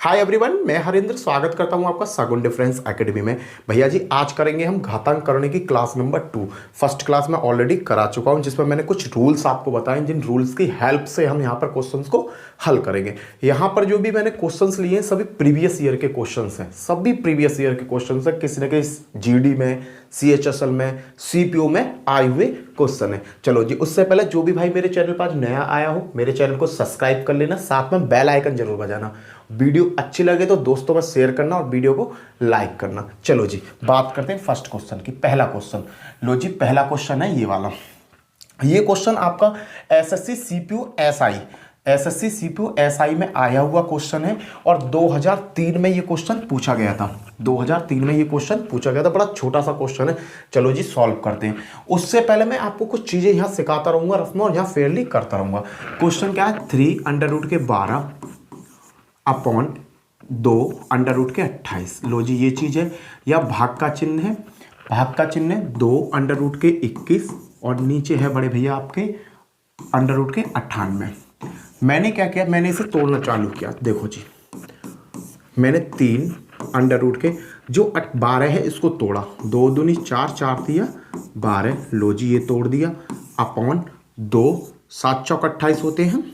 Hi everyone, मैं हरिंद्र स्वागत करता हूं आपका सगुन डिफरेंस एकेडमी में। भैया जी, आज करेंगे हम घातांक करने की क्लास नंबर 2। फर्स्ट क्लास में ऑलरेडी करा चुका हूं, जिसमें मैंने कुछ रूल्स आपको बताए, जिन रूल्स की हेल्प से हम यहां पर क्वेश्चंस को हल करेंगे। यहां पर जो भी मैंने क्वेश्चंस लिए हैं सभी प्रीवियस ईयर के क्वेश्चंस हैं, सभी प्रीवियस ईयर के क्वेश्चंस हैं। किसी न किसी जीडी में, सीएचएसएल में, सीपीओ में आए हुए क्वेश्चन है। चलो जी, उससे पहले जो भी भाई मेरे चैनल पर आज नया आया हो, मेरे चैनल को सब्सक्राइब कर लेना, साथ में बेल आइकन जरूर बजाना। वीडियो अच्छी लगे तो दोस्तों में शेयर करना और वीडियो को लाइक करना। चलो जी, बात करते हैं फर्स्ट क्वेश्चन की। पहला क्वेश्चन लो जी, पहला क्वेश्चन है ये वाला। ये क्वेश्चन आपका एसएससी सीपीयू एसआई में आया हुआ क्वेश्चन है और 2003 में ये क्वेश्चन पूछा गया था। 2003 में ये क्वेश्चन पूछा गया था, बड़ा छोटा सा क्वेश्चन है। चलो जी, सॉल्व करते हैं। उससे पहले मैं आपको कुछ चीजें यहाँ सिखाता रहूंगा रफ में, और यहाँ फेयरली करता रहूंगा। क्वेश्चन क्या है? 3√12 अपॉन 2√28। लो जी, ये चीज है। या भाग का चिन्ह है, भाग का चिन्ह है 2√21 और नीचे है बड़े भैया आपके √98। मैंने क्या किया, मैंने इसे तोड़ना चालू किया। देखो जी, मैंने 3 जो 12 है इसको तोड़ा। 2 दूनी 4, 4 दिया 12। लो जी, ये तोड़ दिया। अपॉन 2, 7 चौक 28 होते हैं।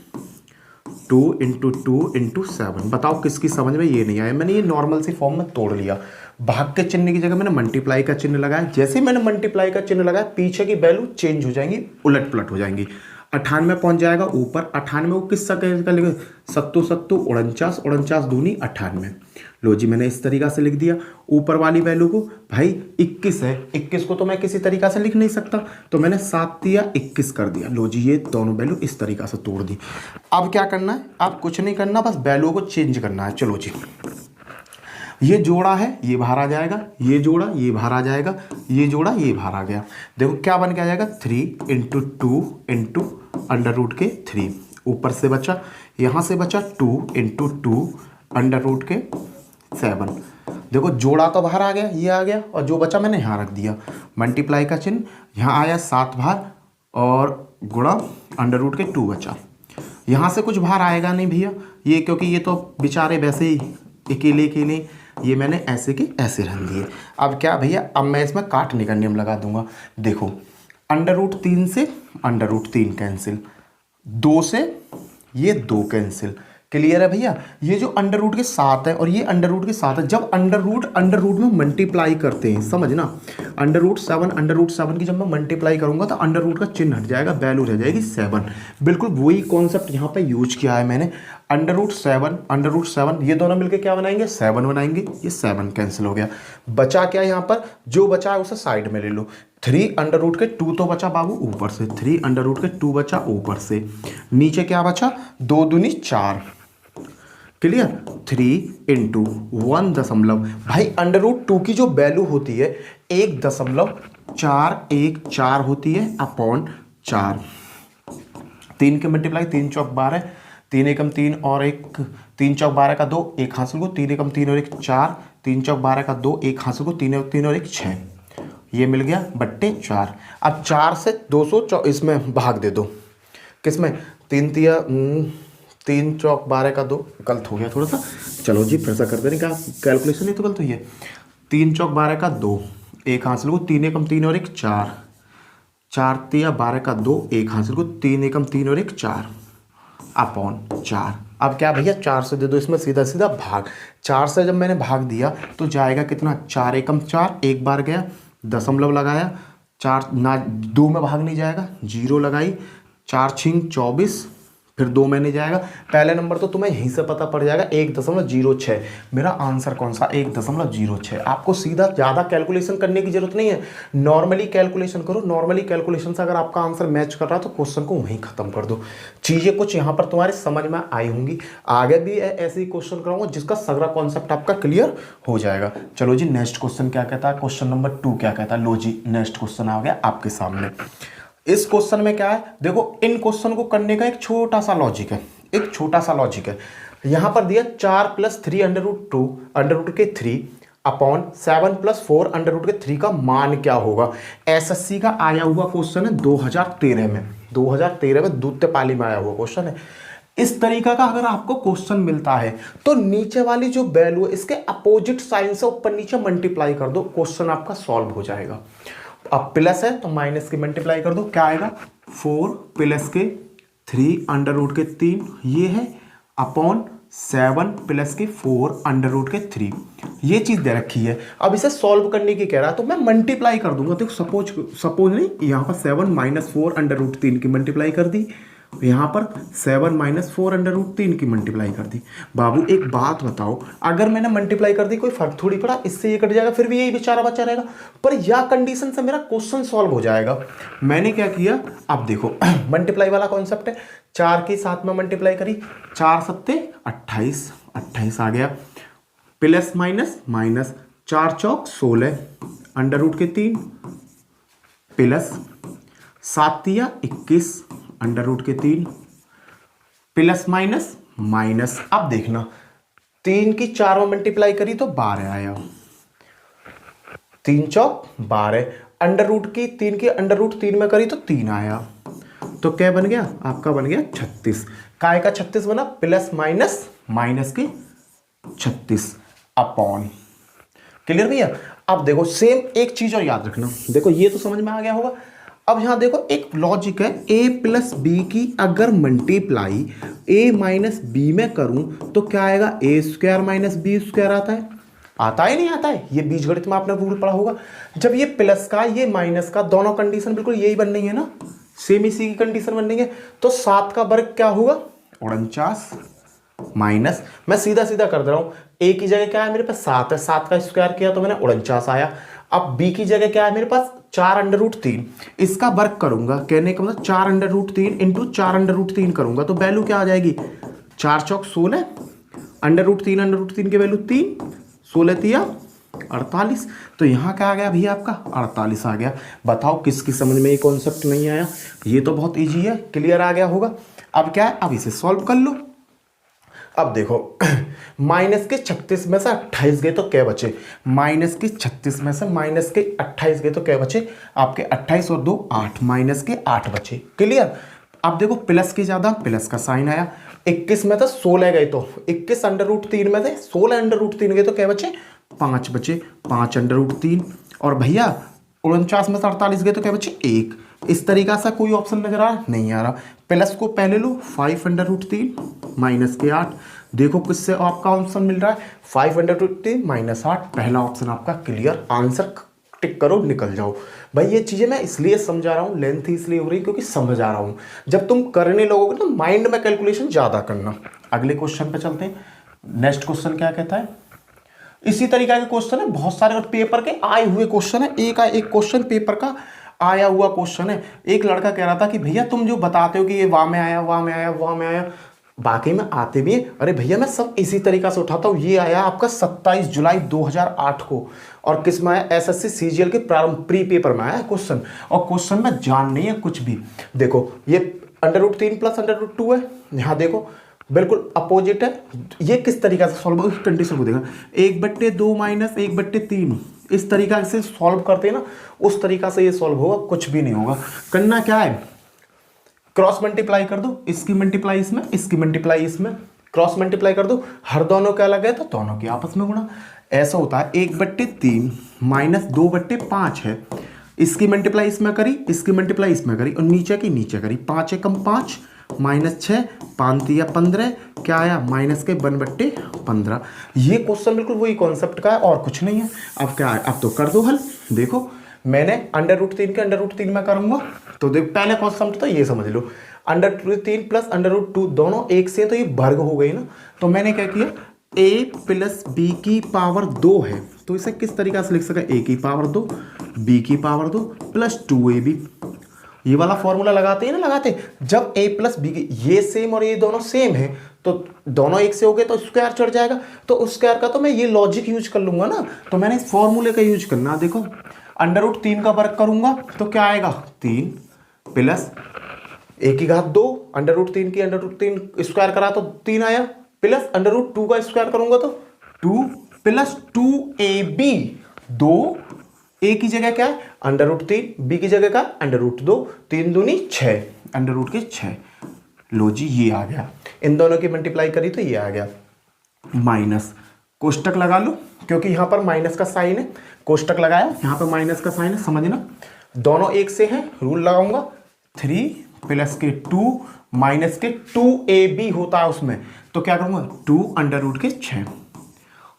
2 × 2 × 7। बताओ किसकी समझ में ये नहीं आया? मैंने ये नॉर्मल सी फॉर्म में तोड़ लिया। भाग के चिन्ह की जगह मैंने मल्टीप्लाई का चिन्ह लगाया। जैसे ही मैंने मल्टीप्लाई का चिन्ह लगाया, पीछे की वैल्यू चेंज हो जाएंगी, उलट पुलट हो जाएंगी। 98 पहुंच जाएगा ऊपर। 98 को किस का लिखे? 7 7 49, 49 दूनी 98। लो जी, मैंने इस तरीका से लिख दिया। ऊपर वाली वैल्यू को भाई 21 है, 21 को तो मैं किसी तरीका से लिख नहीं सकता, तो मैंने 7 दिया 21 कर दिया। लो जी, ये दोनों वैल्यू इस तरीका से तोड़ दी। अब क्या करना है? अब कुछ नहीं करना, बस वैल्यू को चेंज करना है। चलो जी, ये जोड़ा है, ये बाहर आ जाएगा। ये जोड़ा, ये बाहर आ जाएगा। ये जोड़ा, ये बाहर आ गया। देखो क्या बन के आ जाएगा? 3 × 2 × √3। ऊपर से बचा, यहां से बचा 2 × 2 √7। देखो जोड़ा तो बाहर आ गया, ये आ गया, और जो बचा मैंने यहां रख दिया। मल्टीप्लाई का चिन्ह यहां आया 7 बाहर, और गुणा √2 बचा। यहां से कुछ बाहर आएगा नहीं भैया, ये क्योंकि ये तो बेचारे वैसे ही अकेले अकेले, ये मैंने ऐसे के ऐसे रख दिए। अब क्या भैया, अब मैं इसमें काटने का नियम लगा दूंगा। देखो, √3 से √3 कैंसिल, 2 से ये 2 कैंसिल। क्लियर है भैया? ये जो अंडर के साथ है और ये अंडर के साथ है, जब अंडर रूट में मल्टीप्लाई करते हैं, समझना, √7 की जब मैं मल्टीप्लाई करूंगा तो अंडर रूट का चिन्ह हट जाएगा, वैल्यू रह जाएगी 7। बिल्कुल वही कॉन्सेप्ट यहाँ पे यूज किया है मैंने। √7 ये दोनों मिलके क्या बनाएंगे? 7 बनाएंगे। ये 7 कैंसिल हो गया। बचा क्या यहाँ पर? जो बचा है उसे साइड में ले लो। 3√2 तो बचा बाबू ऊपर से, 3√2 बचा ऊपर से। नीचे क्या बचा? 2 दूनी 4। क्लियर? 3 × 1 दशमलव, भाई √2 की जो वैल्यू होती है 1.414 होती है अपॉन 4। 3 के मल्टीप्लाई 3 चौक 12, 3 एकम 3 और 1, 3 चौक 12 का 2, 1 हासिल को, 3 एकम 3 और 1 4, 3 चौक 12 का 2, 1 हासिल को, 3 और 1 6। ये मिल गया बट्टे 4। अब 4 से 200 इसमें भाग दे दो। किसमें? 3 चौक 12 का 2, गलत हो गया थोड़ा सा। चलो जी, फिर से करते नहीं, क्या कैलकुलेशन नहीं तो गलत हुई है। 3 चौक 12 का 2, 1 हासिल को, 3 एकम 3 और 1 4, 4 तिया 12 का 2, 1 हासिल को, 3 एकम 3 और 1 4 अपॉन 4। अब क्या भैया, 4 से दे दो इसमें सीधा सीधा भाग। 4 से जब मैंने भाग दिया तो जाएगा कितना? 4 एकम 4, एक बार गया, दशमलव लगाया, 4 ना 2 में भाग नहीं जाएगा, 0 लगाई, 4 छिंग 24, फिर 2 में नहीं जाएगा। पहले नंबर तो तुम्हें यहीं से पता पड़ जाएगा, 1.06। मेरा आंसर कौन सा? 1.06। आपको सीधा ज़्यादा कैलकुलेशन करने की जरूरत नहीं है, नॉर्मली कैलकुलेशन करो। नॉर्मली कैलकुलेशन से अगर आपका आंसर मैच कर रहा है तो क्वेश्चन को वहीं खत्म कर दो। चीज़ें कुछ यहाँ पर तुम्हारे समझ में आई होंगी। आगे भी ऐसे ही क्वेश्चन कराऊंगा जिसका सगरा कॉन्सेप्ट आपका क्लियर हो जाएगा। चलो जी, नेक्स्ट क्वेश्चन क्या कहता है? क्वेश्चन नंबर 2 क्या कहता है? लो जी, नेक्स्ट क्वेश्चन आ गया आपके सामने। इस क्वेश्चन में क्या है? देखो, इन क्वेश्चन को करने का एक छोटा सा लॉजिक है, एक छोटा सा लॉजिक है। यहां पर दिया 4 + 3√2 अपॉन 7 + 4 √3 का मान क्या होगा? एसएससी का आया हुआ क्वेश्चन है 2013 में, 2013 में द्वितीय पाली में आया हुआ क्वेश्चन है। इस तरीका का अगर आपको क्वेश्चन मिलता है तो नीचे वाली जो वैल्यू है इसके अपोजिट साइन से ऊपर नीचे मल्टीप्लाई कर दो, क्वेश्चन आपका सॉल्व हो जाएगा। अब प्लस है तो माइनस की मल्टीप्लाई कर दो, क्या आएगा 4 प्लस के 3 अंडर रूट के 3, ये है अपॉन 7 प्लस के 4 अंडर रूट के 3, ये चीज दे रखी है। अब इसे सॉल्व करने की कह रहा है तो मैं मल्टीप्लाई कर दूंगा। देखो सपोज नहीं, यहाँ पर 7 माइनस 4 अंडर रूट 3 की मल्टीप्लाई कर दी, यहाँ पर 7 माइनस 4 अंडर रूट 3 की मल्टीप्लाई कर दी। बाबू एक बात बताओ, अगर मैंने मल्टीप्लाई कर दी कोई फर्क थोड़ी पड़ा, इससे ये कट जाएगा फिर भी यही बेचारा बचा रहेगा, पर यह कंडीशन से मेरा क्वेश्चन सॉल्व हो जाएगा। मैंने क्या किया, अब देखो मल्टीप्लाई वाला कॉन्सेप्ट है, 4 के साथ में मल्टीप्लाई करी, 4 सत्ते 28, 28 आ गया, प्लस माइनस माइनस 4 चौक 16 अंडर रूट के 3 प्लस 7 तिया 21 अंडर रूट के 3 प्लस माइनस माइनस। अब देखना 3 की 4 में मल्टीप्लाई करी तो 12 आया, 3 चौक 12, अंडर रूट की 3 की अंडर रूट 3 में करी तो 3 आया, तो क्या बन गया आपका, बन गया 36। काय का 36 बना, प्लस माइनस माइनस के 36 अपॉन। क्लियर भैया। अब देखो सेम एक चीज और याद रखना, देखो ये तो समझ में आ गया होगा। अब यहां देखो एक लॉजिक है, a प्लस बी की अगर मल्टीप्लाई a माइनस बी में करूं तो क्या आएगा, ए स्क्वायर माइनस बी स्क्वायर आता है, आता है नहीं आता है, ये बीजगणित में आपने रूल पढ़ा होगा। जब ये प्लस का ये माइनस का दोनों कंडीशन बिल्कुल यही बन रही है ना, सेम इसी की कंडीशन बन रही है, तो 7 का वर्ग क्या होगा 49 माइनस, मैं सीधा सीधा कर दे रहा हूं, a की जगह क्या है मेरे पास 7 है, 7 का स्क्वायर किया तो मैंने 49 आया। अब b की जगह क्या है मेरे पास 4 अंडर रूट 3, इसका वर्ग करूंगा, कहने का मतलब 4 under root 3 into 4 under root 3 करूंगा तो वैल्यू क्या आ जाएगी, 4 चौक 16 अंडर रूट 3 की वैल्यू 3, 16 तिया 48, तो यहाँ क्या आ गया भैया आपका 48 आ गया। बताओ किसकी समझ में ये कॉन्सेप्ट नहीं आया, ये तो बहुत ईजी है, क्लियर आ गया होगा। अब क्या है, अब इसे सॉल्व कर लो। अब देखो माइनस के 36 में से 28 गए तो क्या बचे, माइनस के 36 में से माइनस के 28 गए तो क्या बचे आपके 28 और 2 8, माइनस के 8 बचे। क्लियर। अब देखो प्लस के ज्यादा प्लस का साइन आया, 21 में तो 16 गए तो 21 अंडर रूट 3 में से 16 अंडर रूट 3 गए तो क्या बचे 5 बचे, 5 अंडर रूट 3, और भैया 49 में से 48 गए तो क्या बचे 1। इस तरीका से कोई ऑप्शन नजर आ नहीं आ रहा। प्लस को पहले लो, 5 अंडर रूट 3 माइनस के 8, देखो किससे आपका ऑप्शन मिल रहा है 5 अंडर रूट 3 माइनस 8, पहला ऑप्शन आपका क्लियर, आंसर टिक करो निकल जाओ। भाई ये चीजें मैं इसलिए समझा रहा हूँ, लेंथ इसलिए हो रही क्योंकि समझ आ रहा हूँ। जब तुम करने लगोगे ना माइंड में कैलकुलेशन ज्यादा करना। अगले क्वेश्चन पे चलते हैं। नेक्स्ट क्वेश्चन क्या कहता है, इसी तरीके के क्वेश्चन है बहुत सारे, और पेपर के आए हुए क्वेश्चन है, एक क्वेश्चन पेपर का आया हुआ क्वेश्चन है। एक लड़का कह रहा था कि भैया तुम जो बताते हो कि ये वहां में आया वहां में आया वहां में आया, बाकी में आते भी है। अरे भैया मैं सब इसी तरीका से उठाता हूँ। ये आया आपका 27 जुलाई 2008 को, और किस में आया एसएससी सीजीएल के प्रारंभ प्री पेपर में आया क्वेश्चन, और क्वेश्चन में जान नहीं है कुछ भी। देखो ये under root 3 plus under root 2 है, यहाँ देखो बिल्कुल अपोजिट है। ये किस तरीके से सॉल्व होगा, कंडीशन को देखा 1/2 माइनस 1/3, इस तरीका से सॉल्व करते हैं ना, उस तरीका से ये सॉल्व होगा, कुछ भी नहीं होगा। करना क्या है, क्रॉस मल्टीप्लाई कर दो, इसकी मल्टीप्लाई इसमें, इसकी मल्टीप्लाई इसमें, क्रॉस मल्टीप्लाई कर दो, हर दोनों क्या लगे तो दोनों की आपस में गुणा। ऐसा होता है 1/3 माइनस 2/5 है, इसकी मल्टीप्लाई इसमें करी, इसकी मल्टीप्लाई इसमें करी, और नीचे की नीचे करी, 5 एकम 5 माइनस 6 5 तिया 15, क्या आया माइनस के 1/15। ये क्वेश्चन बिल्कुल वही कॉन्सेप्ट का है और कुछ नहीं है। अब क्या है, अब तो कर दो हल। देखो मैंने अंडर रूट 3 के अंडर रूट 3 में करूंगा, तो देखो पहले कॉन्सेप्ट तो ये समझ लो, under root 3 plus under root 2 दोनों एक से, तो ये वर्ग हो गई ना। तो मैंने क्या किया, a प्लस बी की पावर 2 है, तो इसे किस तरीका से लिख सका, a की पावर 2 b की पावर 2 प्लस 2ab। ये वाला फॉर्मूला लगाते हैं ना, लगाते जब a प्लस बी की ये सेम और ये दोनों सेम है तो दोनों एक से हो गए तो स्क्वायर चढ़ जाएगा, तो स्क्वायर का तो मैं ये लॉजिक यूज कर लूंगा ना, तो मैंने इस फॉर्मूले का यूज करना। देखो अंडर रूट 3 का वर्ग करूंगा तो क्या आएगा 3 प्लस a की घात 2, अंडर रूट 3 की अंडर रूट 3 स्क्वायर करा तो 3 आया, प्लस अंडर रूट 2 का स्क्वायर करूंगा तो 2 प्लस 2ab, 2 a की जगह क्या है अंडर रूट 3, b की जगह का अंडर रूट 2, 3 दूनी 6 अंडर रूट के 6, लो जी ये आ गया, इन दोनों की मल्टीप्लाई करी तो ये आ गया। माइनस, कोष्टक लगा लो क्योंकि यहाँ पर माइनस का साइन है, कोष्टक लगाया, यहाँ पर माइनस का साइन है, समझना। दोनों एक से हैं, रूल लगाऊंगा, 3 प्लस के 2 माइनस के 2ab होता है उसमें, तो क्या करूंगा 2 अंडर रूट के 6,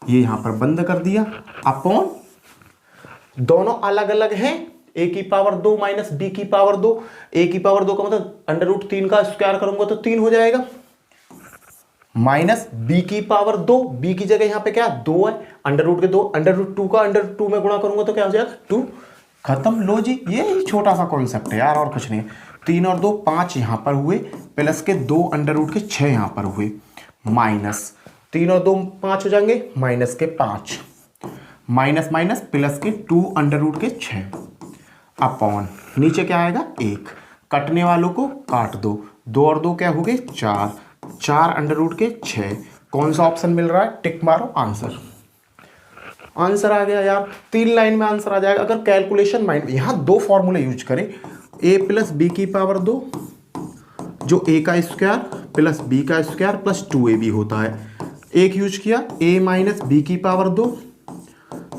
ये यहां पर बंद कर दिया, अपॉन दोनों अलग अलग हैं, a की पावर 2 माइनस b की पावर 2, a की पावर 2 का मतलब अंडर रूट 3 का स्क्वायर करूंगा तो 3 हो जाएगा, माइनस b की पावर 2, b की जगह यहां पे क्या 2 है, अंडर रूट के 2, अंडर रूट 2 का अंडर रूट 2 में गुणा करूंगा तो क्या हो जाएगा 2, खत्म। लो जी ये छोटा सा कॉन्सेप्ट है यार, और कुछ नहीं। 3 और 2 5 यहां पर हुए, प्लस के 2 अंडर रूट के 6 यहां पर हुए, माइनस 3 और 2 5 हो जाएंगे, माइनस के 5, माइनस माइनस प्लस के 2 अंडर रूट के 6, अपॉन नीचे क्या आएगा 1, कटने वालों को काट दो, 2 और 2 क्या हो गए 4, 4 अंडर रूट के 6, कौन सा ऑप्शन मिल रहा है, टिक मारो, आंसर, आंसर आ गया यार, 3 लाइन में आंसर आ जाएगा। अगर कैलकुलेशन माइंड, यहां 2 फॉर्मूले यूज करें, a प्लस बी की पावर 2 जो a का स्क्वायर प्लस b का स्क्वायर प्लस 2ab होता है, एक यूज किया a माइनस बी की पावर 2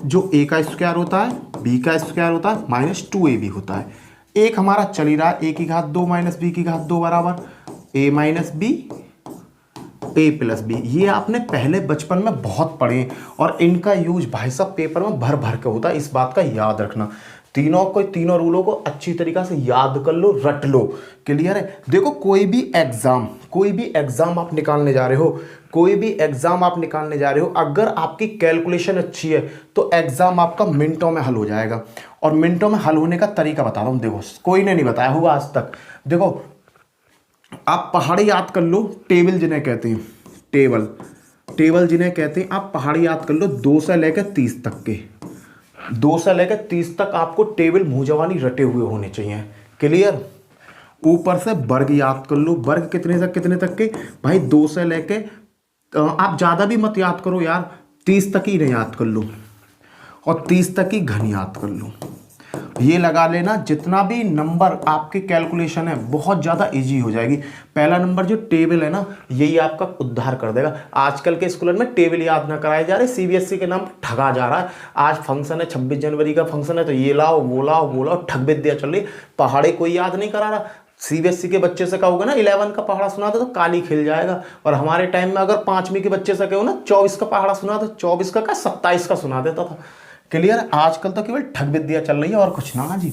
जो a का स्क्वायर होता है, b का स्क्वायर होता है माइनस 2ab होता है, एक हमारा चल ही रहा है a की घात 2 माइनस b की घात 2 बराबर a minus B a plus B, ये आपने पहले बचपन में बहुत पढ़े और इनका यूज भाई साहब पेपर में भर भर के होता है, इस बात का याद रखना। तीनों रूलों को अच्छी तरीका से याद कर लो, रट लो, क्लियर है। देखो कोई भी एग्जाम आप निकालने जा रहे हो, अगर आपकी कैलकुलेशन अच्छी है तो एग्जाम आपका मिनटों में हल हो जाएगा, और मिनटों में हल होने का तरीका बता रहा हूं, देखो कोई ने नहीं बताया होगा आज तक। देखो आप पहाड़ी याद कर लो, टेबल जिन्हें कहते हैं, टेबल जिन्हें कहते हैं, आप पहाड़ी याद कर लो 2 से लेकर 30 तक के, 2 से लेकर 30 तक आपको टेबल मुंह जवानी रटे हुए होने चाहिए, क्लियर। ऊपर से वर्ग याद कर लो, वर्ग कितने तक के भाई, 2 से लेके आप ज्यादा भी मत याद करो यार, 30 तक ही नहीं याद कर लो, और 30 तक ही घन याद कर लो, ये लगा लेना। जितना भी नंबर आपके कैलकुलेशन है बहुत ज्यादा इजी हो जाएगी। पहला नंबर जो टेबल है ना, यही आपका उद्धार कर देगा। आजकल के स्कूलों में टेबल याद ना कराए जा रहे, सीबीएसई के नाम ठगा जा रहा है। आज फंक्शन है, 26 जनवरी का फंक्शन है तो ये लाओ वो लाओ, ठग विद्या चल रही, पहाड़े कोई याद नहीं करा रहा। सीबीएसई के बच्चे से कहोगे ना 11 का पहाड़ा सुना दो तो काली खिल जाएगा, और हमारे टाइम में अगर 5वीं के बच्चे से कहो ना 24 का पहाड़ा सुना दो, 24 का 27 का सुना देता था, क्लियर। आजकल तो केवल ठग विद्या चल रही है और कुछ ना जी।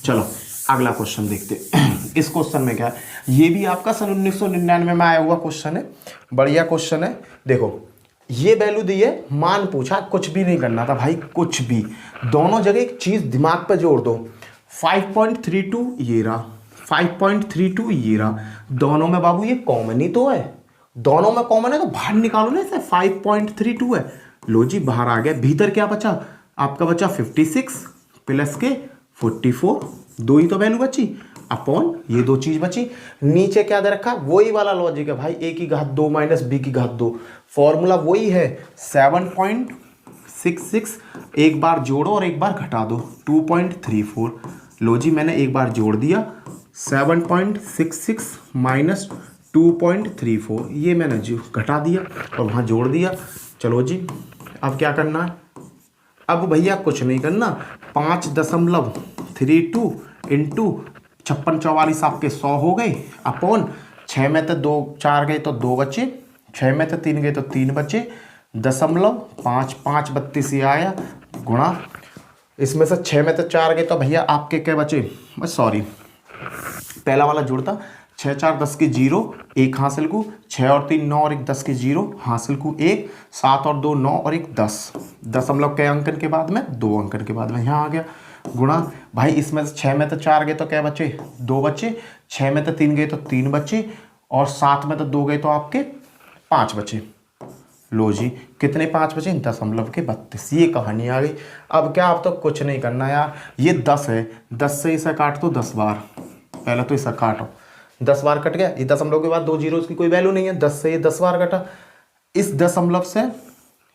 चलो अगला क्वेश्चन देखते हैं। इस क्वेश्चन में क्या है, ये भी आपका सन 1999 में आया हुआ क्वेश्चन है, बढ़िया क्वेश्चन है। देखो ये वैल्यू दी है, मान पूछा, कुछ भी नहीं करना था भाई, कुछ भी, दोनों जगह एक चीज दिमाग पे जोड़ दो, 5.32 ये रहा, 5.32 ये रहा, दोनों में बाबू ये कॉमन ही तो है, दोनों में कॉमन है तो बाहर निकालो ना, इसे 5.32 है, लो जी बाहर आ गया। भीतर क्या बचा आपका, बचा 56 प्लस के 44, 2 ही तो वैल्यू बची, अपॉन ये 2 चीज बची। नीचे क्या दे रखा, वही वाला लॉजिक है भाई, a की घात 2 माइनस b की घात 2, फॉर्मूला वही है 7.66, एक बार जोड़ो और एक बार घटा दो 2.34। लो जी मैंने एक बार जोड़ दिया 7.66 माइनस 2.34, ये मैंने जो घटा दिया और वहां जोड़ दिया। चलो जी अब क्या करना है, अब भैया कुछ नहीं करना, 5.32 इंटू 56 44 आपके 100 हो गए, अपॉन 6 में तो 2 4 गए तो 2 बचे, 6 में तो 3 गए तो 3 बचे, 0.5 5 32 ये आया, गुणा इसमें से 6 में तो 4 गए तो भैया आपके क्या बचे, बस सॉरी पहला वाला जुड़ता, 6 4 10 की 0, 1 हासिल को, 6 और 3 9 और 1 10 की 0 हासिल को 1, 7 और 2 9 और 1 10, दशमलव के अंकन के बाद में 2 अंकन के बाद में यहाँ आ गया, गुणा भाई इसमें से 6 में तो 4 गए तो क्या बचे 2 बचे, 6 में तो 3 गए तो 3 बचे, और 7 में तो 2 गए तो आपके 5 बचे। लो जी कितने 5 बचे, 0.32, ये कहानी आ गई। अब क्या, अब तो कुछ नहीं करना यार, ये 10 है, 10 से इसे काट दो 10 बार, पहले तो इसे काटो, 10 बार कट गया, ये दशमलव के बाद 2 जीरो की कोई वैल्यू नहीं है, 10 से ये 10 बार कटा, इस दशमलव से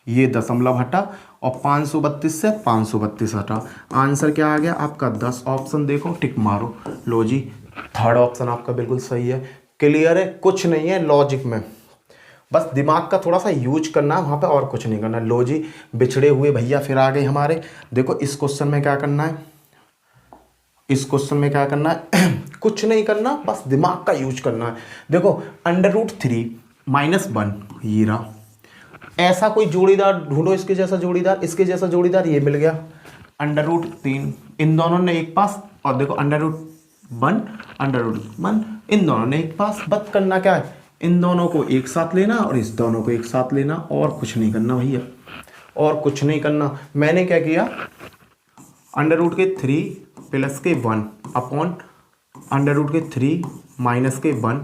ये दशमलव हटा, और 532 से 532 हटा, आंसर क्या आ गया आपका 10। ऑप्शन देखो टिक मारो, लो जी थर्ड ऑप्शन आपका बिल्कुल सही है। क्लियर है? कुछ नहीं है लॉजिक में, बस दिमाग का थोड़ा सा यूज करना है वहाँ पे, और कुछ नहीं करना। लो जी, बिछड़े हुए भैया फिर आ गए हमारे। देखो इस क्वेश्चन में क्या करना है, इस क्वेश्चन में क्या करना है कुछ नहीं करना, बस दिमाग का यूज करना है। देखो √3 - 1 ये रहा। ऐसा कोई जोड़ीदार ढूंढो इसके जैसा जोड़ीदार, इसके जैसा जोड़ीदार, ये मिल गया। √3 इन दोनों ने एक पास, और देखो √1 √1 इन दोनों ने एक पास। बस करना क्या है, इन दोनों को एक साथ लेना और इस दोनों को एक साथ लेना, और कुछ नहीं करना भैया, और कुछ नहीं करना। मैंने क्या किया, √3 + 1 अपॉन √3 - 1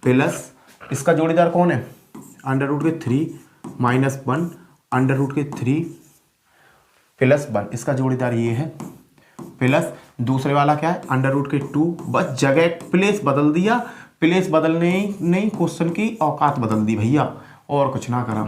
प्लस, इसका जोड़ीदार कौन है, √3 - 1 √3 + 1, इसका जोड़ीदार ये है, प्लस दूसरे वाला क्या है √2। बस जगह प्लेस बदल दिया, प्लेस बदलने नहीं, क्वेश्चन की औकात बदल दी भैया, और कुछ ना करा।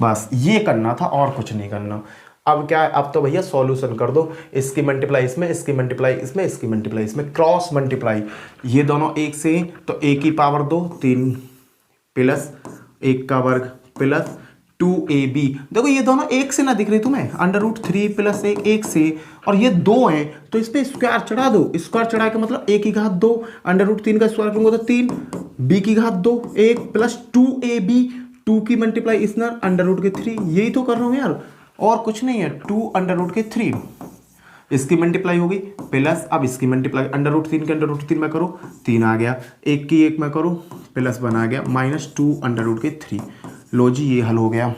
बस ये करना था, और कुछ नहीं करना। अब क्या है, अब तो भैया सॉल्यूशन कर दो, इसकी मल्टीप्लाई इसमें, इसकी मल्टीप्लाई इसमें, इसकी मल्टीप्लाई इसमें, क्रॉस मल्टीप्लाई। ये दोनों एक से, तो 1 की पावर 2 3 प्लस 1 का वर्ग प्लस 2ab। देखो ये दोनों एक से ना दिख रही तुम्हें, √3 + 1 एक से, और ये 2 है तो इस पे स्क्वायर चढ़ा दो। स्क्वायर चढ़ा के मतलब 1 की घात 2, √3 का स्क्वायर करूंगा तो 3, b की घात 2 1 प्लस 2ab, 2 की मल्टीप्लाई इस ना √3, यही तो कर रहा हूँ यार, और कुछ नहीं है। 2 √3 इसकी मल्टीप्लाई होगी, प्लस अब इसकी मल्टीप्लाई √3 के √3 में करो 3 आ गया, 1 की 1 में करो प्लस 1 आ गया, -2 √3। लो जी ये हल हो गया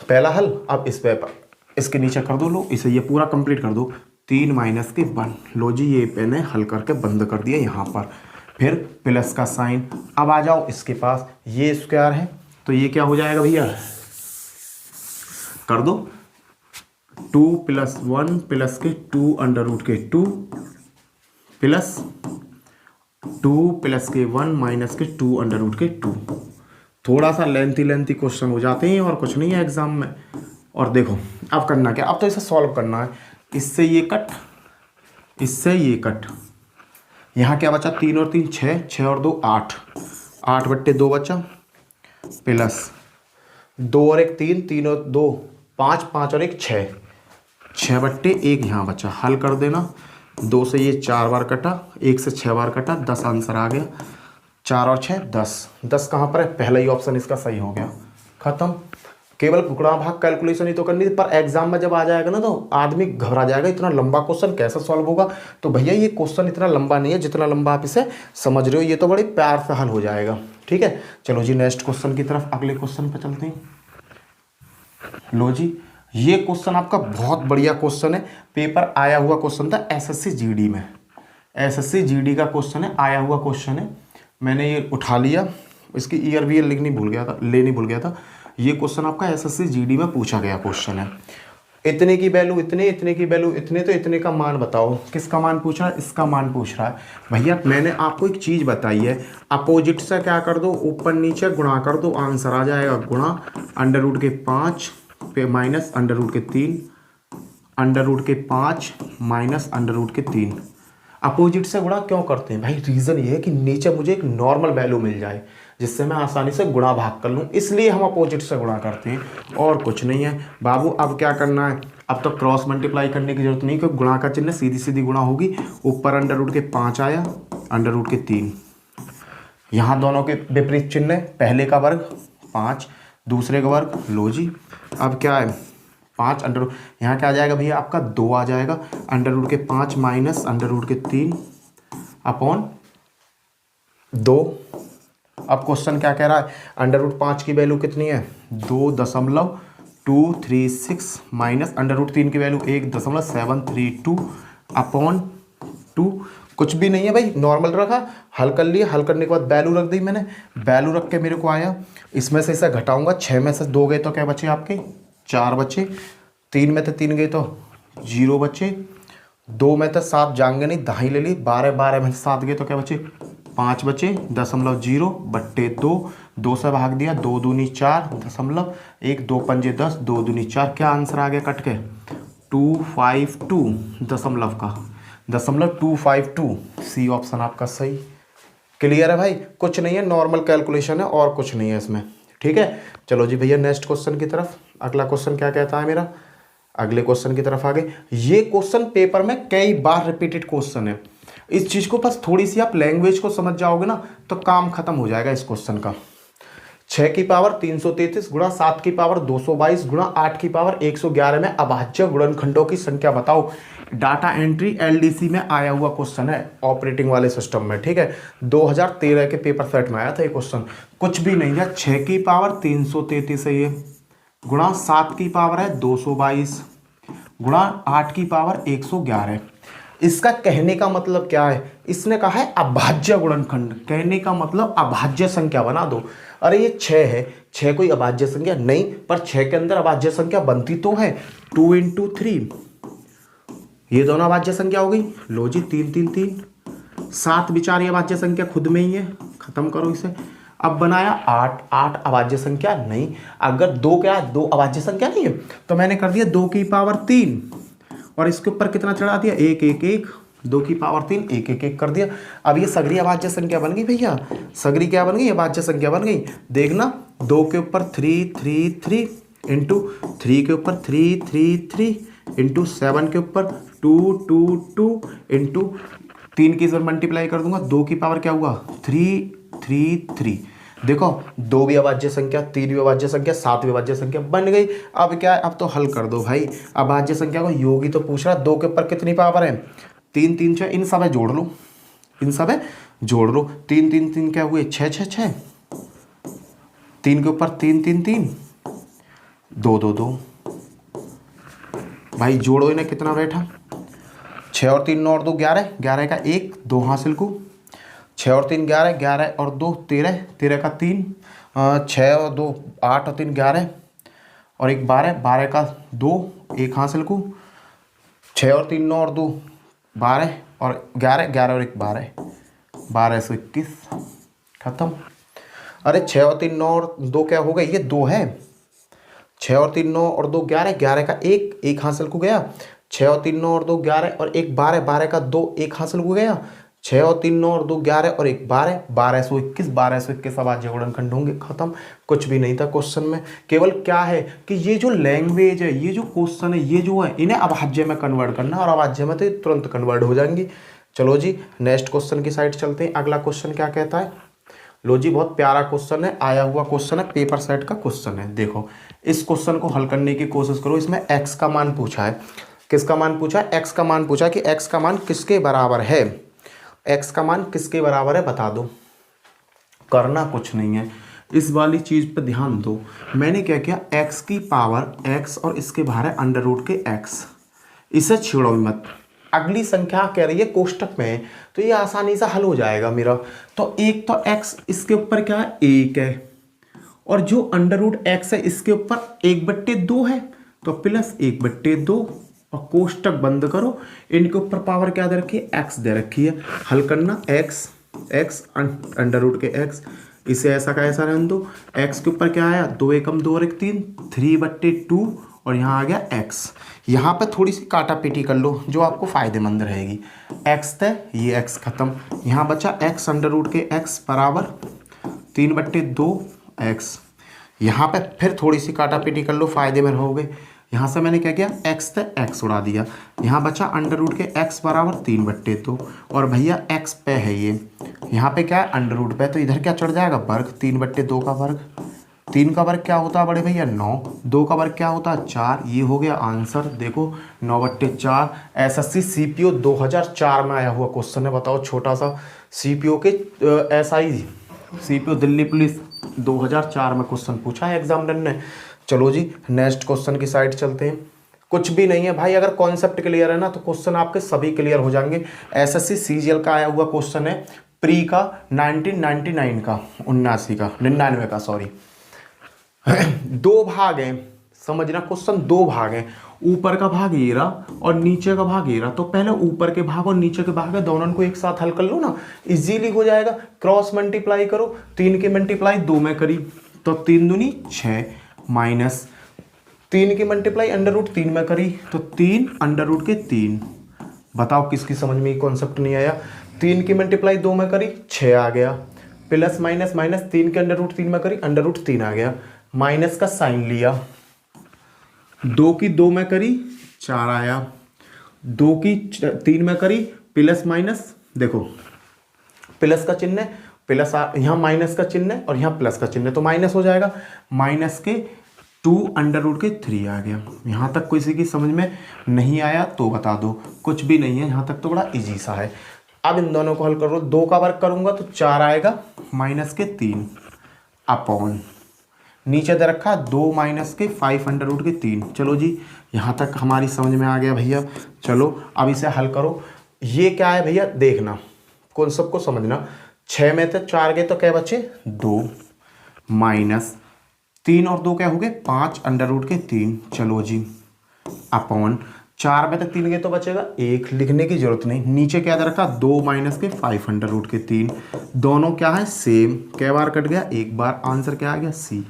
पहला हल। अब इस पे इसके नीचे कर दो, लो इसे ये पूरा कंप्लीट कर दो, 3 - 1। लो जी ये मैंने हल करके बंद कर दिया यहाँ पर, फिर प्लस का साइन। अब आ जाओ इसके पास, ये स्क्वायर है तो ये क्या हो जाएगा भैया, कर दो 2 + 1 + 2 √2 प्लस 2 + 1 - 2 √2। थोड़ा सा लेंथी क्वेश्चन हो जाते हैं, और कुछ नहीं है एग्जाम में। और देखो अब करना क्या, अब तो इसे सॉल्व करना है। इससे ये कट, इससे ये कट, यहाँ क्या बचा, 3 और 3 6, 6 और 2 8, 8/2 बचा, प्लस 2 और 1 3, 3 और 2 5, 5 और 1 6, 6/1 यहाँ बचा। हल कर देना, 2 से ये 4 बार कटा, 1 से 6 बार कटा, 10 आंसर आ गया। 4 और 6 10, 10 कहाँ पर है, पहला ही ऑप्शन इसका सही हो गया, खत्म। केवल गुणा भाग कैलकुलेशन ही तो करनी थी, पर एग्जाम में जब आ जाएगा ना तो आदमी घबरा जाएगा, इतना लंबा क्वेश्चन कैसे सॉल्व होगा। तो भैया ये क्वेश्चन इतना लंबा नहीं है जितना लंबा आप इसे समझ रहे हो, ये तो बड़े प्यार से हल हो जाएगा। ठीक है, चलो जी नेक्स्ट क्वेश्चन की तरफ, अगले क्वेश्चन पर चलते हैं। लो जी ये क्वेश्चन आपका बहुत बढ़िया क्वेश्चन है, पेपर आया हुआ क्वेश्चन था SSC GD में, SSC GD का क्वेश्चन है, आया हुआ क्वेश्चन है। मैंने ये उठा लिया, इसकी ईयर भी लेनी भूल गया था। ये क्वेश्चन आपका SSC GD में पूछा गया क्वेश्चन है। इतने की वैल्यू इतने, इतने की वैल्यू इतने, तो इतने का मान बताओ। किसका मान पूछ रहा है, इसका मान पूछ रहा है। भैया मैंने आपको एक चीज़ बताई है, अपोजिट से क्या कर दो, ऊपर नीचे गुणा कर दो, आंसर आ जाएगा गुणा √5 पे माइनस √3, √5 - √3। अपोजिट से गुणा क्यों करते हैं भाई, रीज़न ये है कि नीचे मुझे एक नॉर्मल वैल्यू मिल जाए जिससे मैं आसानी से गुणा भाग कर लूँ, इसलिए हम अपोजिट से गुणा करते हैं, और कुछ नहीं है बाबू। अब क्या करना है, अब तो क्रॉस मल्टीप्लाई करने की जरूरत नहीं, क्योंकि गुणा का चिन्ह सीधी सीधी गुणा होगी। ऊपर √5 आया, √3, यहाँ दोनों के विपरीत चिन्ह, पहले का वर्ग 5, दूसरे का वर्ग। लो जी अब क्या है, 5 यहाँ क्या आ जाएगा भैया, आपका 2 आ जाएगा, √5 माइनस √3 अपॉन 2। अब क्वेश्चन क्या कह रहा है, √5 की वैल्यू कितनी है, 2.236 माइनस √3 की वैल्यू 1.732 अपॉन 2। कुछ भी नहीं है भाई, नॉर्मल रखा, हल कर लिया, हल करने के बाद वैल्यू रख दी मैंने, वैल्यू रख के मेरे को आया, इसमें से इसे घटाऊंगा, 6 में से 2 गए तो क्या बचे आपके, 4 बचे, 3 में से 3 गए तो 0 बचे, 2 में तो 7 जाएंगे नहीं, दाही ले ली, 12 में से 7 गए तो क्या बचे, 5 बचे, 0.0/2, 2 से भाग दिया, 2 दूनी 4, 1, 2 पंजे 10, 2 दूनी 4, क्या आंसर आ गया कट के, 252 दशमलव का 252 सी ऑप्शन आपका सही। क्लियर है भाई, कुछ नहीं है, नॉर्मल कैलकुलेशन है और कुछ नहीं है इसमें। ठीक है, चलो जी भैया नेक्स्ट क्वेश्चन की तरफ। अगला क्वेश्चन क्या कहता है मेरा, अगले क्वेश्चन की तरफ आगे। ये क्वेश्चन पेपर में कई बार रिपीटेड क्वेश्चन है। इस चीज को बस थोड़ी सी आप लैंग्वेज को समझ जाओगे ना तो काम खत्म हो जाएगा इस क्वेश्चन का। 6 की पावर 333 गुणा 7 की पावर 222 गुणा 8 की पावर 111 में अभाज्य गुणनखंडों की संख्या बताओ। डाटा एंट्री एलडीसी में आया हुआ क्वेश्चन है, ऑपरेटिंग वाले सिस्टम में। ठीक है, 2013 के पेपर सेट में आया था ये क्वेश्चन। कुछ भी नहीं है, 6 की पावर 333 है ये, गुणा 7 की पावर है 222 गुणा 8 की पावर 111। इसका कहने का मतलब क्या है, इसने कहा है अभाज्य गुणनखंड। कहने का मतलब अभाज्य संख्या बना दो। अरे ये 6 है, 6 कोई अभाज्य संख्या नहीं, पर 6 के अंदर अभाज्य संख्या बनती तो है। 2 × 3 ये दोनों अभाज्य संख्या हो गई। लो जी 3 3 3 7 बिचारी अभाज्य संख्या खुद में ही है, खत्म करो इसे। अब बनाया 8 8 अभाज्य संख्या नहीं। अगर 2 क्या 2 अभाज्य संख्या नहीं है तो मैंने कर दिया 2 की पावर 3 और इसके ऊपर कितना चढ़ा दिया 1 1 1 2 की पावर 3 1 1 1 कर दिया। अब ये सगरी अभाज्य संख्या बन गई भैया। सगरी क्या बन गई, अभाज्य संख्या बन गई। देखना 2 के ऊपर 3 3 3 इंटू 3 के ऊपर 3 3 3 इंटू 7 के ऊपर 2 2 2 इंटू 3 की इस मल्टीप्लाई कर दूंगा, 2 की पावर क्या हुआ 3 3 3। देखो 2 भी अभाज्य संख्या, 3 भी अभाज्य संख्या, 7 भी अभाज्य संख्या बन गई। अब क्या है, अब तो हल कर दो भाई। अभाज्य संख्या को योगी तो पूछ रहा, 2 के ऊपर कितनी पावर है 3 3 6, इन सब है जोड़ लो, इन सब है जोड़ लो। 3 3 3 क्या हुए 6 6 6, 3 के ऊपर 3 3 3 2 2 2। भाई जोड़ो इन्हें, कितना बैठा 6 और 3 9 और 2 11, 11 का 1 2 हासिल को, 6 और 3 11, 11 और 2 13, 13 का 3 6 और 2 8 और 3 11 और 1 12, 12 का 2 1 हासिल को, 6 और 3 9 और 2 12 और 11, 11 और 1 12, 12 से 21 खत्म। अरे 6 और 3 9 और 2 क्या हो गए, ये 2 है। 6 और 3 9 और 2 11, 11 का 1 1 हासिल को गया। 6 और 3 9 और 2 11 और 1 12, 12 का 2 1 हासिल को गया। 6 और 3 9 और 2 11 और 1 12, 1221, 1221 अभाज्य गुणनखंड होंगे, खत्म। कुछ भी नहीं था क्वेश्चन में, केवल क्या है कि ये जो लैंग्वेज है, ये जो क्वेश्चन है, ये जो है इन्हें अभाज्य में कन्वर्ट करना, और अभाज्य में तो तुरंत कन्वर्ट हो जाएंगी। चलो जी नेक्स्ट क्वेश्चन की साइड चलते हैं। अगला क्वेश्चन क्या कहता है, लो जी बहुत प्यारा क्वेश्चन है, आया हुआ क्वेश्चन है, पेपर सेट का क्वेश्चन है। देखो इस क्वेश्चन को हल करने की कोशिश करो। इसमें x का मान पूछा है, किसका मान पूछा है, x का मान पूछा कि x का मान किसके बराबर है, x का मान किसके बराबर है बता दो। करना कुछ नहीं है, इस वाली चीज पे ध्यान दो। मैंने क्या किया, x की पावर x और इसके बाहर है अंडर रूट के x, इसे छेड़ो मत। अगली संख्या कह रही है कोष्टक में, तो ये आसानी से हल हो जाएगा मेरा। तो एक तो x इसके ऊपर क्या है 1 है, और जो अंडर रूट x है इसके ऊपर 1/2 है, तो प्लस 1/2 और कोष्टक बंद करो। इनके ऊपर पावर क्या दे रखी है x दे रखी है। हल करना x अंडर रूट के x, इसे ऐसा का ऐसा रहने दो। x के ऊपर क्या आया 2 एकम 2 और 1 3, 3/2 और यहाँ आ गया x। यहाँ पे थोड़ी सी काटा पीटी कर लो जो आपको फायदेमंद रहेगी। x तय ये x खत्म, यहाँ बचा x अंडर रूट के x बराबर 3/2x। यहाँ पे फिर थोड़ी सी काटा पीटी कर लो, फायदे में रहोगे। यहाँ से मैंने क्या किया x तय x उड़ा दिया, यहाँ बचा अंडर रूट के x बराबर 3/2 और भैया x पे है ये, यहाँ पे क्या है अंडर रूट पे, तो इधर क्या चढ़ जाएगा वर्ग, 3/2 का वर्ग। 3 का वर्ग क्या होता है बड़े भैया 9, 2 का वर्ग क्या होता है 4। ये हो गया आंसर, देखो 9/4। एसएससी सीपीओ 2004 में आया हुआ क्वेश्चन है। बताओ छोटा सा सीपीओ के एसआई सीपीओ दिल्ली पुलिस 2004 में क्वेश्चन पूछा है एग्जामिनर ने। चलो जी नेक्स्ट क्वेश्चन की साइड चलते हैं। कुछ भी नहीं है भाई, अगर कॉन्सेप्ट क्लियर है ना तो क्वेश्चन आपके सभी क्लियर हो जाएंगे। एसएससी सीजीएल का आया हुआ क्वेश्चन है, प्री का 1999 का 99 का सॉरी। 2 भाग हैं, समझना क्वेश्चन 2 भाग हैं, ऊपर का भाग ये रहा और नीचे का भाग ये रहा। तो पहले ऊपर के भाग और नीचे के भाग है, दोनों को एक साथ हल कर लो ना, इजीली हो जाएगा। क्रॉस मल्टीप्लाई करो, 3 की मल्टीप्लाई 2 में करी तो 3 दूनी 6 माइनस 3 की मल्टीप्लाई अंडर रूट 3 में करी तो 3 अंडर रूट के 3। बताओ किसकी समझ में कॉन्सेप्ट नहीं आया। 3 की मल्टीप्लाई 2 में करी 6 आ गया, प्लस माइनस माइनस 3 के अंडर रूट 3 में करी अंडर रूट 3 आ गया, माइनस का साइन लिया, 2 की 2 में करी 4 आया, 2 की 3 में करी प्लस माइनस, देखो प्लस का चिन्ह है, प्लस यहाँ माइनस का चिन्ह है और यहाँ प्लस का चिन्ह है तो माइनस हो जाएगा, माइनस के 2 अंडर रूट के 3 आ गया। यहाँ तक किसी की समझ में नहीं आया तो बता दो, कुछ भी नहीं है, यहाँ तक तो बड़ा इजी सा है। अब इन दोनों को हल करो, 2 का वर्ग करूंगा तो 4 आएगा, माइनस के 3 अपॉन नीचे दे रखा 2 माइनस के 5 अंडर रूट के 3। चलो जी यहाँ तक हमारी समझ में आ गया भैया। चलो अब इसे हल करो। ये क्या है भैया, देखना कॉन्सेप्ट को समझना। 6 में से 4 गए तो क्या बचे 2, माइनस 3 और 2 क्या हो गए 5 अंडर रूट के 3। चलो जी अपॉन 4 में से 3 गए तो बचेगा 1, लिखने की जरूरत नहीं। नीचे क्या दे रखा 2 माइनस के 5 अंडर रूट के 3। दोनों क्या है सेम, क्या बार कट गया एक बार, आंसर क्या आ गया सी।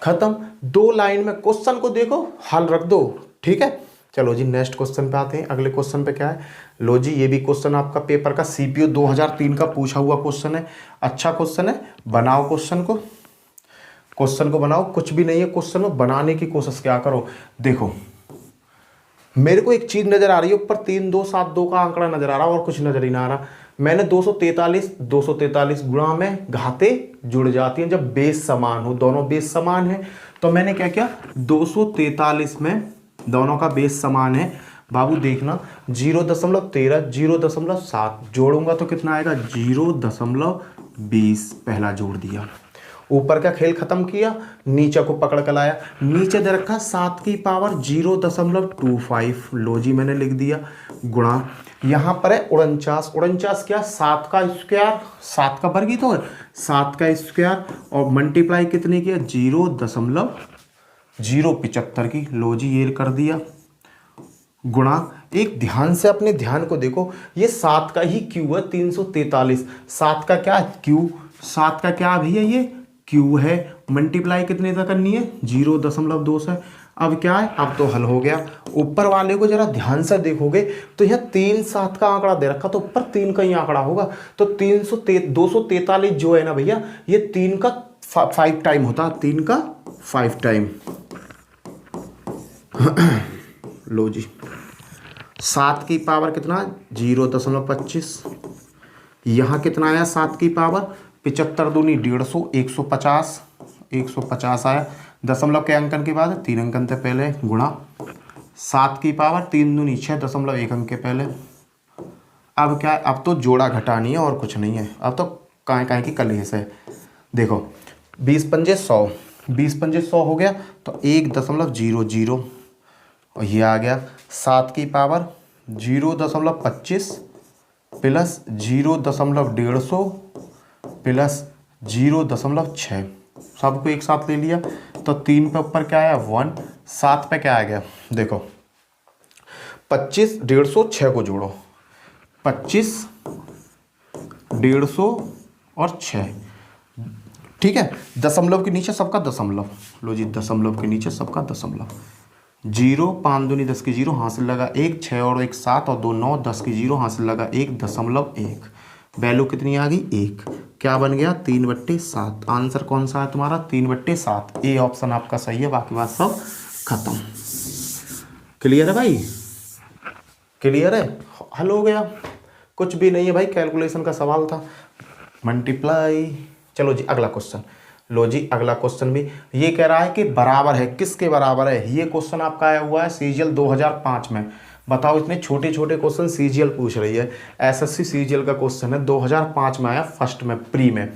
खत्म। 2 लाइन में क्वेश्चन को देखो, हल रख दो, ठीक है। चलो जी नेक्स्ट क्वेश्चन पे आते हैं। अगले क्वेश्चन पे क्या है, लो जी ये भी क्वेश्चन आपका पेपर का सीपीयू 2003 का पूछा हुआ क्वेश्चन है। अच्छा क्वेश्चन है, बनाओ क्वेश्चन को बनाओ। कुछ भी नहीं है क्वेश्चन में, बनाने की कोशिश क्या करो। देखो मेरे को एक चीज नजर आ रही है, ऊपर 3 2 7 2 का आंकड़ा नजर आ रहा और कुछ नजर ही ना आ रहा। मैंने 243 गुणा में घाते जुड़ जाती हैं जब बेस समान हो, दोनों बेस समान है। तो मैंने क्या किया 243 में दोनों का बेस समान है बाबू, देखना 0.13 0.7 जोड़ूंगा तो कितना आएगा 0.20, पहला जोड़ दिया। ऊपर का खेल खत्म किया, नीचे को पकड़ कर लाया, नीचे दे रखा 7 की पावर 0.25, लो जी मैंने लिख दिया, गुणा यहाँ पर है 49, 49 क्या 7 का स्क्वायर, 7 का वर्ग ही तो है, 7 का स्क्वायर और मल्टीप्लाई कितने किया 0.075 की, लो जी ये कर दिया, गुणा एक ध्यान से अपने ध्यान को देखो, ये 7 का ही क्यू है 343, 7 का क्या क्यू, 7 का क्या भैया ये क्यू है, मल्टीप्लाई कितने तक करनी है 0.2 से। अब क्या है, अब तो हल हो गया। ऊपर वाले को जरा ध्यान से देखोगे तो यह 3 7 का आंकड़ा दे रखा, तो ऊपर 3 का ही आंकड़ा होगा, तो 243 जो है ना भैया, ये 3 का 5 टाइम होता, 3 का 5 टाइम। लो जी 7 की पावर कितना 0.25, यहाँ कितना आया 7 की पावर 75 दूनी 150, 150 आया, दशमलव के अंकन के बाद 3 अंकन से पहले, गुणा 7 की पावर 3 दूनी 6.1 अंक के पहले। अब क्या है, अब तो जोड़ा घटानी है और कुछ नहीं है, अब तो काहे की कलेस है। देखो 20 पंजे 100, 20 पंजे 100 हो गया तो 1.00 और ये आ गया 7 की पावर 0.25 प्लस 0.150 प्लस 0.6, सबको एक साथ ले लिया तो 3 पे ऊपर क्या आया 1, 7 पे क्या आ गया, देखो 25 150 6 को जोड़ो, 25 150 और 6, ठीक है। दशमलव के नीचे सबका दशमलव, लो जी दशमलव के नीचे सबका दशमलव, 0 5 दूनी 10 की 0 हासिल लगा 1, 6 और 1 7 और 2 9, 10 की 0 हासिल लगा 1.1, वैल्यू कितनी आ गई 1, क्या बन गया 3/7। आंसर कौन सा है तुम्हारा 3/7, ए ऑप्शन आपका सही है, बाकी बात सब खत्म। क्लियर है भाई, क्लियर है, हल हो गया, कुछ भी नहीं है भाई, कैलकुलेशन का सवाल था, मल्टीप्लाई। चलो जी अगला क्वेश्चन, लो जी अगला क्वेश्चन भी ये कह रहा है कि बराबर है, किसके बराबर है, ये क्वेश्चन आपका आया हुआ है सीजीएल 2005 में। बताओ इतने छोटे छोटे क्वेश्चन सीजीएल पूछ रही है, एसएससी सीजीएल का क्वेश्चन है, 2005 में आया, फर्स्ट में प्री में।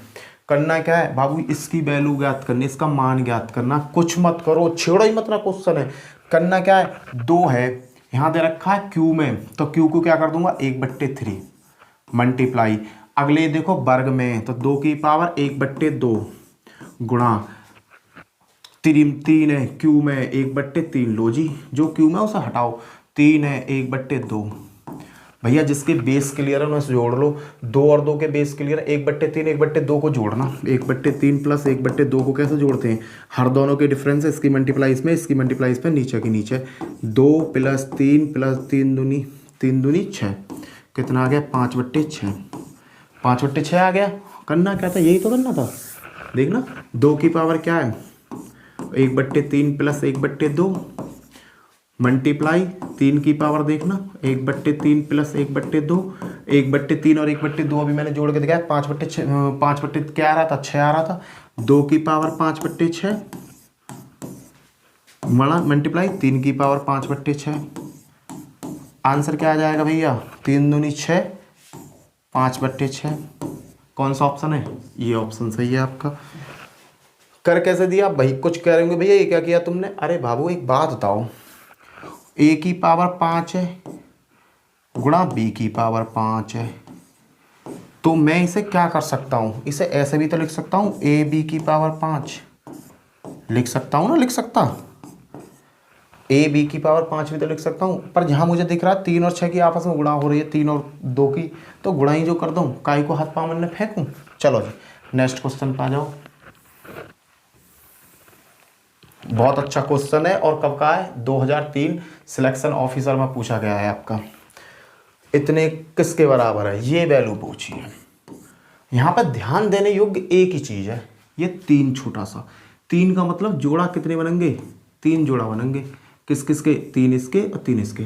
करना क्या है बाबू, इसकी वैल्यू ज्ञात करनी, इसका मान ज्ञात करना, कुछ मत करो, छेड़ो ही मत ना क्वेश्चन है। करना क्या है, 2 है यहाँ दे रखा है क्यू में, तो क्यू को क्या कर दूंगा 1/3 मल्टीप्लाई, अगले देखो वर्ग में तो 2 की पावर 1/2 गुणा 3 है क्यू में 1/3, लो जी जो क्यू में उसे हटाओ, 3 है 1/2, भैया जिसके बेस क्लियर है उन्हें जोड़ लो। 2 और 2 के बेस क्लियर है, 1/3 1/2 को जोड़ना। 1/3 प्लस 1/2 को कैसे जोड़ते हैं, हर दोनों के डिफरेंस है, इसकी मल्टीप्लाई इसमें, इसकी मल्टीप्लाई इसमें, नीचे की नीचे। 2 + 3 + 3 दूनी 6, कितना आ गया 5/6। 5/6 आ गया। करना क्या था, यही तो करना था। देखना 2 की पावर क्या है 1/3 + 1/2 मल्टीप्लाई 3 की पावर देखना 1/3 + 1/2, 1/3 और 1/2 अभी मैंने जोड़ के दिखाया 5/6, 5 क्या आ रहा था 6 आ रहा था। 2 की पावर 5/6 बड़ा मल्टीप्लाई 3 की पावर 5/6। आंसर क्या आ जाएगा भैया 3 दूनी 6, 5/6। कौन सा ऑप्शन है, ये ऑप्शन सही है आपका। कर कैसे दिया भाई, कुछ कह रहे होंगे भैया ये क्या किया तुमने। अरे बाबू एक बात बताओ, a की पावर 5 है गुणा b की पावर 5 है, तो मैं इसे क्या कर सकता हूँ, इसे ऐसे भी तो लिख सकता हूँ ab की पावर 5 लिख सकता हूँ ना, लिख सकता ab की पावर 5 भी तो लिख सकता हूँ। पर जहाँ मुझे दिख रहा है 3 और 6 की आपस में गुणा हो रही है, 3 और 2 की, तो गुणा ही जो कर दूँ, काई को हाथ पाँव में फेंकूँ। चलो जी नेक्स्ट क्वेश्चन पे आ जाओ। बहुत अच्छा क्वेश्चन है और कब का है 2003 सिलेक्शन ऑफिसर में पूछा गया है आपका। इतने किसके बराबर है ये वैल्यू पूछी है। यहाँ पर ध्यान देने योग्य एक ही चीज है, ये 3 छोटा सा 3 का मतलब जोड़ा कितने बनेंगे 3 जोड़ा बनेंगे। किस किस के 3 इसके और 3 इसके।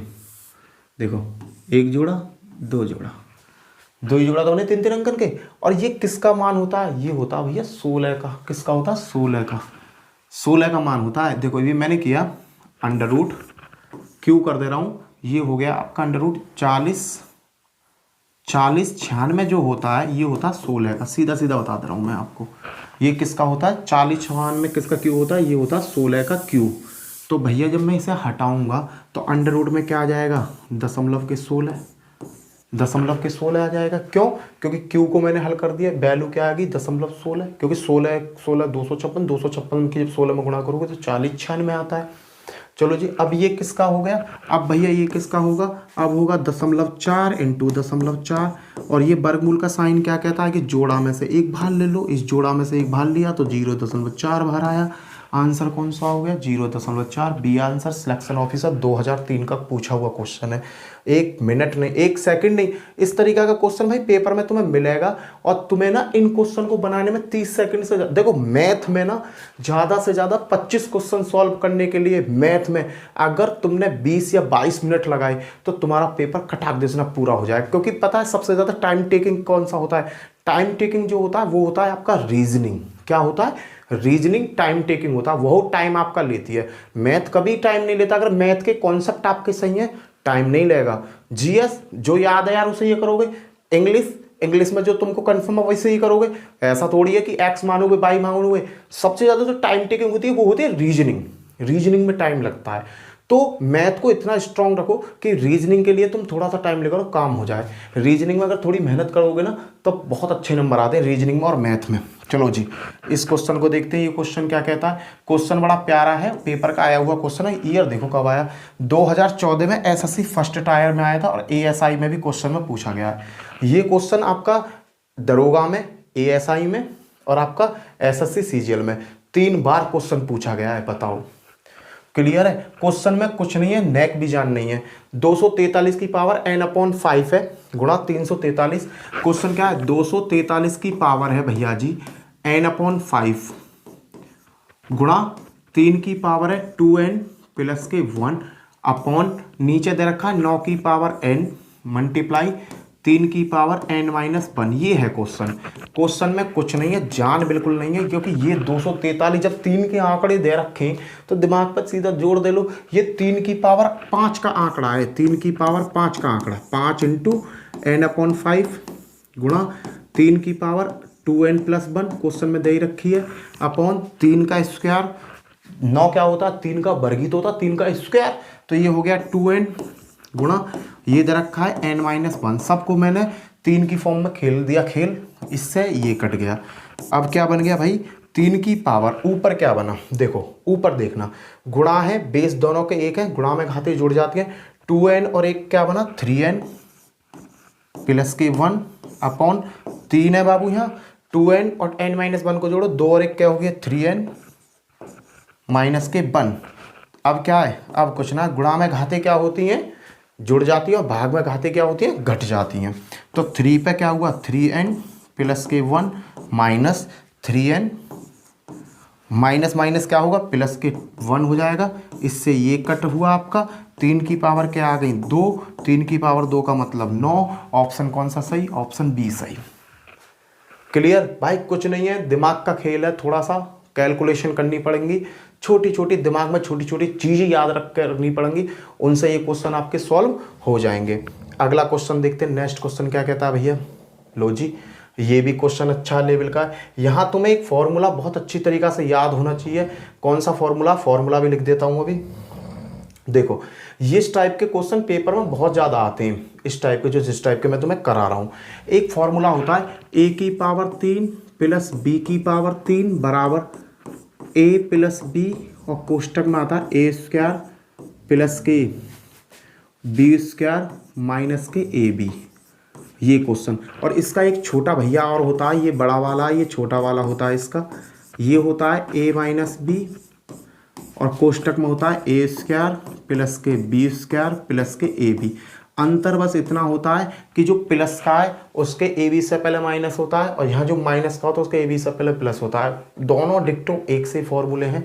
देखो 1 जोड़ा 2 जोड़ा, 2 ही जोड़ा तो बने 3 अंकन के। और ये किसका मान होता है, ये होता है भैया 16 का। किसका होता है 16 का, 16 का मान होता है। देखो ये मैंने किया अंडर रूट क्यू कर दे रहा हूँ, ये हो गया आपका अंडर रूट 40 96 जो होता है ये होता है 16 का। सीधा सीधा बता दे रहा हूँ मैं आपको, ये किसका होता है 40 96 किसका क्यू होता है, ये होता है 16 का क्यू। तो भैया जब मैं इसे हटाऊंगा तो अंडर रूट में क्या आ जाएगा 0.16, 0.16 आ जाएगा। क्यों, क्योंकि क्यू को मैंने हल कर दिया, वैल्यू क्या आ गई 0.16, क्योंकि 16 256 की जब 16 में गुणा करोगे तो 40 96 आता है। चलो जी अब ये किसका हो गया, अब भैया ये किसका होगा, अब होगा 0.4 इंटू 0.4। और ये वर्गमूल का साइन क्या कहता है कि जोड़ा में से एक भाग ले लो, इस जोड़ा में से एक भाग लिया तो 0.4 बाहर आया। आंसर कौन सा हो गया 0.4, बी आंसर। सिलेक्शन ऑफिसर 2003 का पूछा हुआ क्वेश्चन है। 1 मिनट नहीं 1 सेकंड नहीं, इस तरीका का क्वेश्चन भाई पेपर में तुम्हें मिलेगा। और तुम्हें ना इन क्वेश्चन को बनाने में 30 सेकंड से देखो मैथ में ना ज़्यादा से ज़्यादा 25 क्वेश्चन सॉल्व करने के लिए मैथ में अगर तुमने 20 या 22 मिनट लगाए तो तुम्हारा पेपर खटाक देना पूरा हो जाएगा। क्योंकि पता है सबसे ज़्यादा टाइम टेकिंग कौन सा होता है, टाइम टेकिंग जो होता है वो होता है आपका रीजनिंग। क्या होता है, रीजनिंग टाइम टेकिंग होता है, वो टाइम आपका लेती है। मैथ कभी टाइम नहीं लेता, अगर मैथ के कॉन्सेप्ट आपके सही है टाइम नहीं लेगा। जीएस जो याद है यार उसे ये करोगे, इंग्लिश में जो तुमको कंफर्म है वैसे ही करोगे। ऐसा थोड़ी है कि एक्स मानोगे वाई मानोगे। सबसे ज्यादा जो टाइम टेकिंग होती है वो होती है रीजनिंग में टाइम लगता है। तो मैथ को इतना स्ट्रांग रखो कि रीजनिंग के लिए तुम थोड़ा सा टाइम लेकर काम हो जाए। रीजनिंग में अगर थोड़ी मेहनत करोगे ना तो बहुत अच्छे नंबर आते हैं रीजनिंग में और मैथ में। चलो जी इस क्वेश्चन को देखते हैं, ये क्वेश्चन क्या कहता है। क्वेश्चन बड़ा प्यारा है, पेपर का आया हुआ क्वेश्चन है। ईयर देखो कब आया, 2014 में एसएससी फर्स्ट टायर में आया था और एएसआई में भी क्वेश्चन में पूछा गया है। ये क्वेश्चन आपका दरोगा में, एएसआई में और आपका एसएससी सीजीएल में 3 बार क्वेश्चन पूछा गया है। बताओ क्लियर है, क्वेश्चन में कुछ नहीं है, नेक भी जान नहीं है। 243 की पावर n/5 है गुणा 343। क्वेश्चन क्या है 243 की पावर है भैया जी n/5 गुणा 3 की पावर है 2n प्लस के 1 अपॉन नीचे दे रखा है 9 की पावर n मल्टीप्लाई 3 की पावर n-1। ये है क्वेश्चन में कुछ नहीं है, जान बिल्कुल नहीं है। क्योंकि ये 243 जब 3 के आंकड़े दे रखे तो दिमाग पर सीधा जोड़ दे लो। ये 3 की पावर 5 का आंकड़ा है, 3 की पावर 5 का आंकड़ा, 5 इंटू n/5 गुणा 3 की पावर 2n + 1 क्वेश्चन में दे ही रखी है अपॉन 3 का स्क्वायर। 9 क्या होता है 3 का वर्ग तो होता है 3 का स्क्वायर, तो ये हो गया 2n गुणा ये दे रखा है n-1। सबको मैंने 3 की फॉर्म में खेल दिया खेल, इससे ये कट गया। अब क्या बन गया भाई 3 की पावर ऊपर क्या बना, देखो ऊपर देखना गुणा है, बेस दोनों के एक है, गुणा में घाते जोड़ जाती है। 2n और एक क्या बना 3n प्लस के 1 अपॉन 3 है बाबू यहाँ 2n और n-1 को जोड़ो 2 और 1 क्या हो गया 3n माइनस के 1। अब क्या है, अब कुछ ना, गुणा में घाते क्या होती हैं, जुड़ जाती है, और भाग में घाते क्या होती हैं, घट जाती हैं। तो 3 पे क्या हुआ 3n प्लस के 1 माइनस 3n माइनस माइनस क्या होगा प्लस के 1 हो जाएगा। इससे ये कट हुआ आपका, 3 की पावर क्या आ गई 2, 3 की पावर 2 का मतलब 9। ऑप्शन कौन सा सही, ऑप्शन बी सही। क्लियर भाई, कुछ नहीं है, दिमाग का खेल है, थोड़ा सा कैलकुलेशन करनी पड़ेंगी, छोटी छोटी दिमाग में छोटी छोटी चीज़ें याद रख कर रखनी पड़ेंगी, उनसे ये क्वेश्चन आपके सॉल्व हो जाएंगे। अगला क्वेश्चन देखते हैं, नेक्स्ट क्वेश्चन क्या कहता है भैया। लो जी, ये भी क्वेश्चन अच्छा लेवल का है। यहाँ तुम्हें एक फॉर्मूला बहुत अच्छी तरीक़ा से याद होना चाहिए। कौन सा फॉर्मूला, फॉर्मूला भी लिख देता हूँ अभी। देखो, ये इस टाइप के क्वेश्चन पेपर में बहुत ज़्यादा आते हैं, इस टाइप के, जो जिस टाइप के मैं तुम्हें करा रहा हूँ। एक फॉर्मूला होता है a की पावर 3 प्लस b की पावर 3 बराबर a प्लस बी, और कोष्टक में आता है ए स्क्वायर प्लस के बी स्क्वायर माइनस के ए बी, ये क्वेश्चन। और इसका एक छोटा भैया और होता है, ये बड़ा वाला, ये छोटा वाला होता है इसका। ये होता है ए माइनस बी, और कोष्टक में होता है ए स्क्वायर प्लस के बी स्क्वायर प्लस के ए बी। अंतर बस इतना होता है कि जो प्लस का है उसके ए बी से पहले माइनस होता है, और यहाँ जो माइनस का होता है उसके ए बी से पहले प्लस होता है। दोनों डिक्टो एक से फॉर्मूले हैं।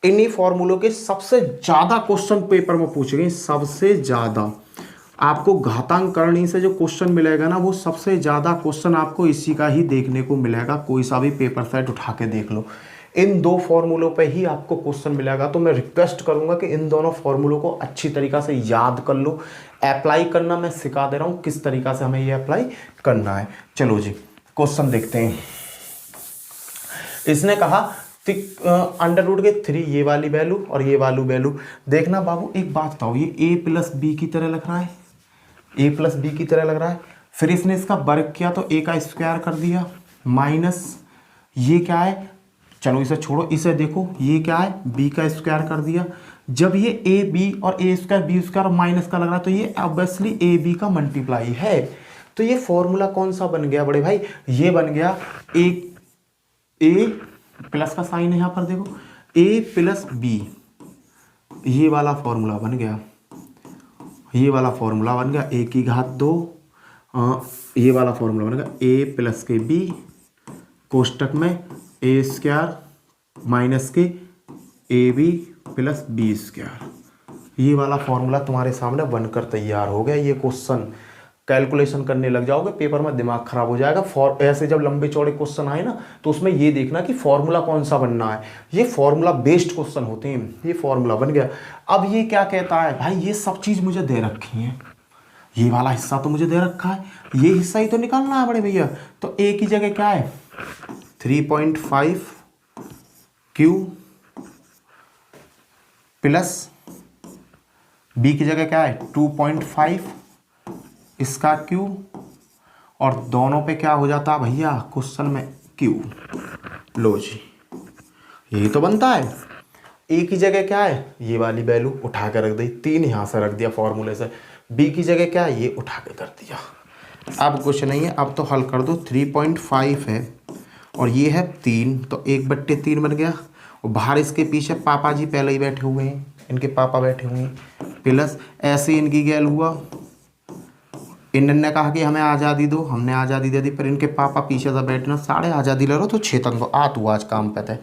इन्हीं फॉर्मूलों के सबसे ज़्यादा क्वेश्चन पेपर में पूछे गए, सबसे ज़्यादा आपको घातांक करणी से जो क्वेश्चन मिलेगा ना, वो सबसे ज़्यादा क्वेश्चन आपको इसी का ही देखने को मिलेगा। कोई सा भी पेपर सेट उठा के देख लो, इन दो फॉर्मूलों पे ही आपको क्वेश्चन मिलेगा। तो मैं रिक्वेस्ट करूंगा कि इन दोनों फॉर्मूलों को अच्छी तरीक़ा से याद कर लो। अप्लाई करना मैं सिखा दे रहा हूँ, किस तरीक़ा से हमें ये अप्लाई करना है। चलो जी, क्वेश्चन देखते हैं। इसने कहा अंडर रूट के 3 ये वाली वैल्यू और ये वाली वैल्यू। देखना बाबू, एक बात बताओ, ये a प्लस बी की तरह लग रहा है, a प्लस बी की तरह लग रहा है। फिर इसने इसका वर्ग किया तो a का स्क्वायर कर दिया, माइनस ये क्या है, चलो इसे छोड़ो, इसे देखो, ये क्या है b का स्क्वायर कर दिया। जब ये a b और a square b square minus का लग रहा है, तो ये ऑब्वियसली a b का मल्टीप्लाई है। तो ये फॉर्मूला कौन सा बन गया बड़े भाई, ये बन गया a प्लस का साइन है यहाँ पर देखो, a प्लस बी, ये वाला फॉर्मूला बन गया, ये वाला फॉर्मूला बन गया a की घात 2, ये वाला फॉर्मूला बन गया a प्लस के b कोष्टक में ए स्क्वायर माइनस के A B plus B square. ये वाला फॉर्मूला तुम्हारे सामने बनकर तैयार हो गया। ये क्वेश्चन कैलकुलेशन करने लग जाओगे, पेपर में दिमाग खराब हो जाएगा। ऐसे जब लंबे चौड़े क्वेश्चन आए ना, तो उसमें ये देखना कि फॉर्मूला कौन सा बनना है। ये फॉर्मूला बेस्ड क्वेश्चन होते हैं। ये फॉर्मूला बन गया। अब ये क्या कहता है भाई, ये सब चीज़ मुझे दे रखी है, ये वाला हिस्सा तो मुझे दे रखा है, ये हिस्सा ही तो निकालना है बड़े भैया। तो ए की जगह क्या है 3.5 क्यू प्लस बी की जगह क्या है 2.5 इसका क्यू, और दोनों पे क्या हो जाता है भैया क्वेश्चन में क्यू। लो जी, यही तो बनता है। ए की जगह क्या है, ये वाली वैल्यू उठा के रख दी, 3 यहाँ से रख दिया फॉर्मूले से। बी की जगह क्या है, ये उठा के कर दिया। अब कुछ नहीं है, अब तो हल कर दो। 3.5 है और ये है 3, तो 1/3 बन गया। और बाहर इसके पीछे पापा जी पहले ही बैठे हुए हैं, इनके पापा बैठे हुए हैं, प्लस ऐसे इनकी गैल हुआ। इन्होंने कहा कि हमें आज़ादी दो, हमने आज़ादी दे दी, पर इनके पापा पीछे से बैठना, साढ़े आज़ादी ले लो तो छेतन को आ तू आज काम पे थे।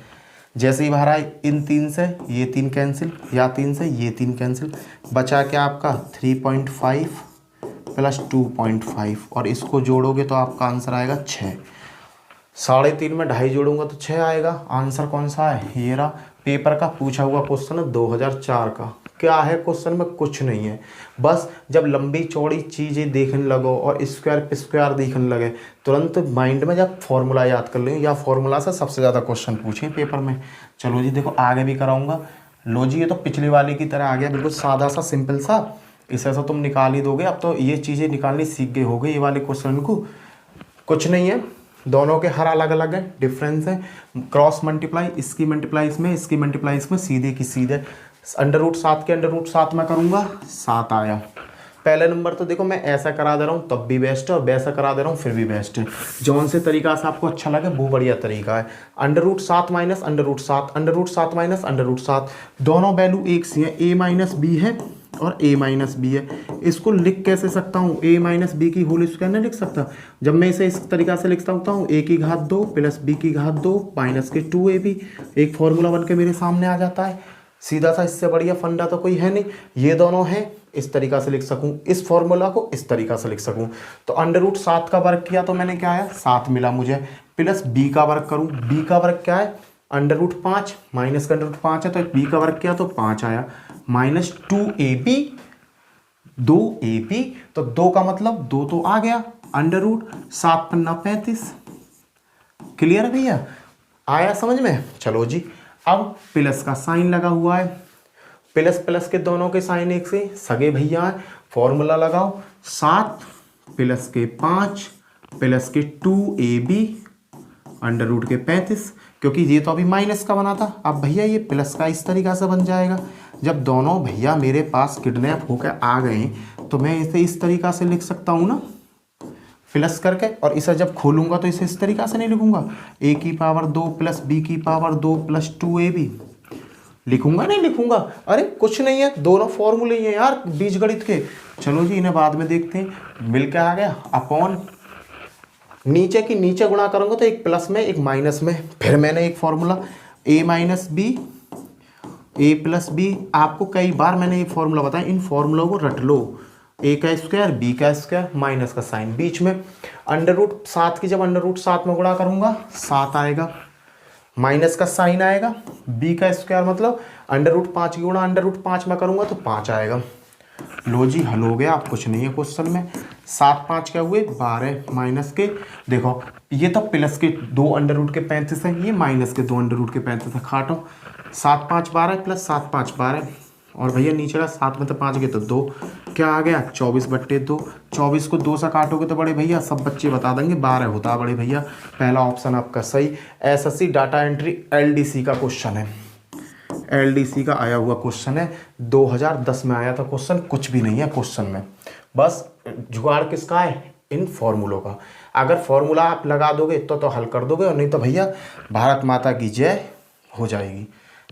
जैसे ही बाहर आए, इन 3 से ये 3 कैंसिल, या 3 से ये 3 कैंसिल, बचा क्या आपका 3.5 प्लस 2.5, और इसको जोड़ोगे तो आपका आंसर आएगा 6। 3.5 में 2.5 जोड़ूंगा तो 6 आएगा। आंसर कौन सा है, ये रहा। पेपर का पूछा हुआ क्वेश्चन है 2004 का। क्या है क्वेश्चन में, कुछ नहीं है। बस जब लंबी चौड़ी चीज़ें देखने लगो और स्क्वायर पे स्क्वायर देखने लगे, तुरंत माइंड में जब फॉर्मूला याद कर लो, या फॉर्मूला से सबसे ज़्यादा क्वेश्चन पूछे पेपर में। चलो जी देखो, आगे भी कराऊंगा। लो जी, ये तो पिछली वाली की तरह आ गया, बिल्कुल सादा सा सिंपल सा। इसे तो तुम निकाल ही दोगे। अब तो ये चीज़ें निकालनी सीख गए होगे ये वाले क्वेश्चन को। कुछ नहीं है, दोनों के हर अलग अलग है, डिफरेंस है। क्रॉस मल्टीप्लाई, इसकी मल्टीप्लाई इसमें, इसकी मल्टीप्लाई इसमें, सीधे की सीधे। अंडर रूट 7 के अंडर रूट 7 में करूँगा, 7 आया। पहले नंबर तो देखो मैं ऐसा करा दे रहा हूँ तब भी बेस्ट है, और वैसा करा दे रहा हूँ फिर भी बेस्ट है। जौन से तरीका से आपको अच्छा लगे वो बढ़िया तरीका है। √7 माइनस √7, √7 माइनस √7, दोनों वैल्यू एक सी है, a माइनस बी है और a माइनस बी है। इसको लिख कैसे सकता हूँ, a माइनस बी की होल स्क्वायर नहीं लिख सकता। जब मैं इसे इस तरीका से लिख सकता हूँ, a की घात 2 प्लस b की घात 2 माइनस के 2ab, एक फॉर्मूला बन के मेरे सामने आ जाता है। सीधा सा, इससे बढ़िया फंडा तो कोई है नहीं। ये दोनों हैं, इस तरीका से लिख सकूं, इस फॉर्मूला को इस तरीका से लिख सकूं। तो √7 का वर्ग किया तो मैंने क्या आया, 7 मिला मुझे, प्लस b का वर्ग करूं, b का वर्ग क्या है √5, माइनस का √5 है तो b का वर्ग किया तो 5 आया, माइनस 2ab, 2ab, तो 2 का मतलब 2 तो आ गया, √7 पन्ना 35। क्लियर है भैया, आया समझ में। चलो जी, अब प्लस का साइन लगा हुआ है, प्लस प्लस के दोनों के साइन एक से सगे भैया है। फॉर्मूला लगाओ, 7 प्लस के 5 प्लस के 2ab √35, क्योंकि ये तो अभी माइनस का बना था। अब भैया ये प्लस का इस तरीका से बन जाएगा। जब दोनों भैया मेरे पास किडनैप होकर आ गए तो मैं इसे इस तरीका से लिख सकता हूँ ना, प्लस करके, और इसे जब खोलूंगा तो इसे इस तरीका से नहीं लिखूंगा, a की पावर 2 प्लस b की पावर 2 प्लस 2ab लिखूंगा, नहीं लिखूंगा। अरे कुछ नहीं है, दोनों फॉर्मूले ही हैं यार बीजगणित के। चलो जी, इन्हें बाद में देखते हैं। मिलकर आ गया अपॉन, नीचे की नीचे गुणा करूंगा तो एक प्लस में एक माइनस में। फिर मैंने एक formula a minus B, a plus B, आपको कई बार मैंने एक फॉर्मूला बताया, इन फॉर्मूलों को रट लो। a का स्क्वायर, b का स्क्वायर, माइनस का साइन बीच में, √7 की जब √7 में गुणा करूंगा 7 आएगा, माइनस का साइन आएगा, b का स्क्वायर मतलब √5 की गुणा √5 में करूंगा तो 5 आएगा। लो जी, हल हो गया। आप कुछ नहीं है क्वेश्चन में, 7 5 क्या हुए 12, माइनस के, देखो ये तो प्लस के 2 √35 है, ये माइनस के 2 √35 है, काटो, 7 5 12 प्लस 7 5 12, और भैया नीचे का 7 में तो 5 गए तो 2, क्या आ गया 24/2। 24 को 2 से काटोगे तो बड़े भैया सब बच्चे बता देंगे 12 होता है बड़े भैया। पहला ऑप्शन आपका सही। एसएससी डाटा एंट्री एलडीसी का क्वेश्चन है, एलडीसी का आया हुआ क्वेश्चन है, 2010 में आया था क्वेश्चन। कुछ भी नहीं है क्वेश्चन में, बस जुगाड़ किसका है, इन फॉर्मूलों का। अगर फॉर्मूला आप लगा दोगे तो हल कर दोगे, और नहीं तो भैया भारत माता की जय हो जाएगी।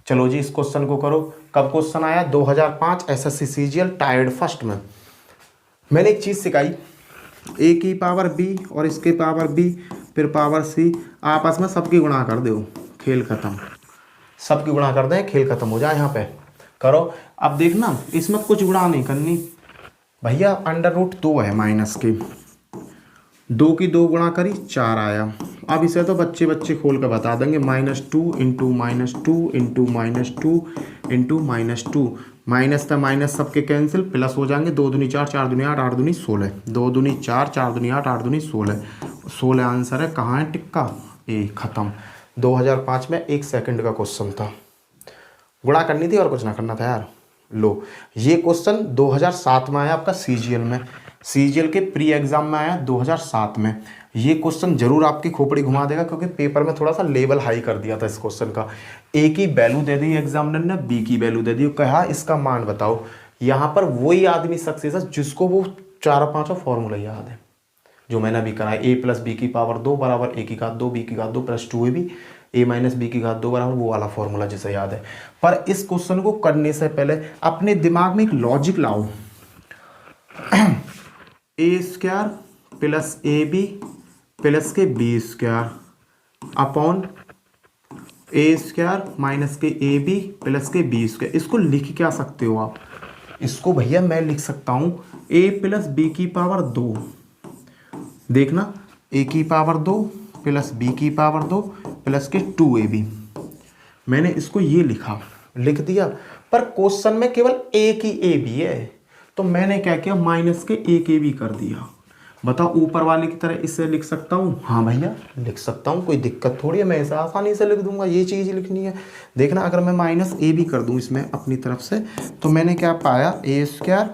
चलो जी, इस क्वेश्चन को करो। कब क्वेश्चन आया, 2005 एसएससी सीजीएल टायर्ड फर्स्ट में। मैंने एक चीज़ सिखाई, a की पावर b और इसके पावर b फिर पावर c, आपस में सबकी गुणा कर दो, खेल खत्म। सबकी गुणा कर दें, खेल खत्म हो जाए। यहाँ पे करो। अब देखना, इसमें कुछ गुणा नहीं करनी भैया, √2 है माइनस के, 2 की 2 गुणा करी 4 आया। अब इसे तो बच्चे बच्चे खोल कर बता देंगे, -2 इंटू -2 इंटू -2 इंटू -2, माइनस था माइनस सबके कैंसिल, प्लस हो जाएंगे, 2 दूनी 4 4 दूनी 8 8 दूनी 16, 2 दूनी 4 4 दूनी 8 8 दूनी 16, 16 आंसर है। कहाँ है टिक्का, ए खत्म। 2005 में 1 सेकंड का क्वेश्चन था, गुणा करनी थी और कुछ ना करना था यार। लो, ये क्वेश्चन 2007 में आया आपका सीजीएल में, सीजीएल के प्री एग्जाम में आया 2007 में। ये क्वेश्चन जरूर आपकी खोपड़ी घुमा देगा, क्योंकि पेपर में थोड़ा सा लेवल हाई कर दिया था इस क्वेश्चन का। ए की वैल्यू दे दी एग्जामिनर ने, बी की वैल्यू दे दी, कहा इसका मान बताओ। यहाँ पर वही आदमी सक्सेस है जिसको वो 4-5 फॉर्मूला याद है जो मैंने अभी कराया। a प्लस बी की पावर 2 बराबर a की घात 2 b की घात 2 plus 2ab, a minus B की घात 2 बराबर वो वाला फॉर्मूला जिसे याद है। पर इस क्वेश्चन को करने से पहले अपने दिमाग में एक लॉजिक लाओ, a² प्लस ab प्लस के b² अपॉन a² माइनस के ab प्लस के b²। इसको लिख क्या सकते हो आप, इसको भैया मैं लिख सकता हूँ a प्लस बी की पावर 2, देखना a की पावर 2 प्लस b की पावर 2 प्लस के 2ab। मैंने इसको ये लिख दिया, पर क्वेश्चन में केवल a की ab है, तो मैंने क्या किया, माइनस के a के b कर दिया। बताओ ऊपर वाले की तरह इसे लिख सकता हूँ, हाँ भैया लिख सकता हूँ, कोई दिक्कत थोड़ी है, मैं इसे आसानी से लिख दूंगा। ये चीज़ लिखनी है, देखना अगर मैं माइनस ab कर दूँ इसमें अपनी तरफ से, तो मैंने क्या पाया, a²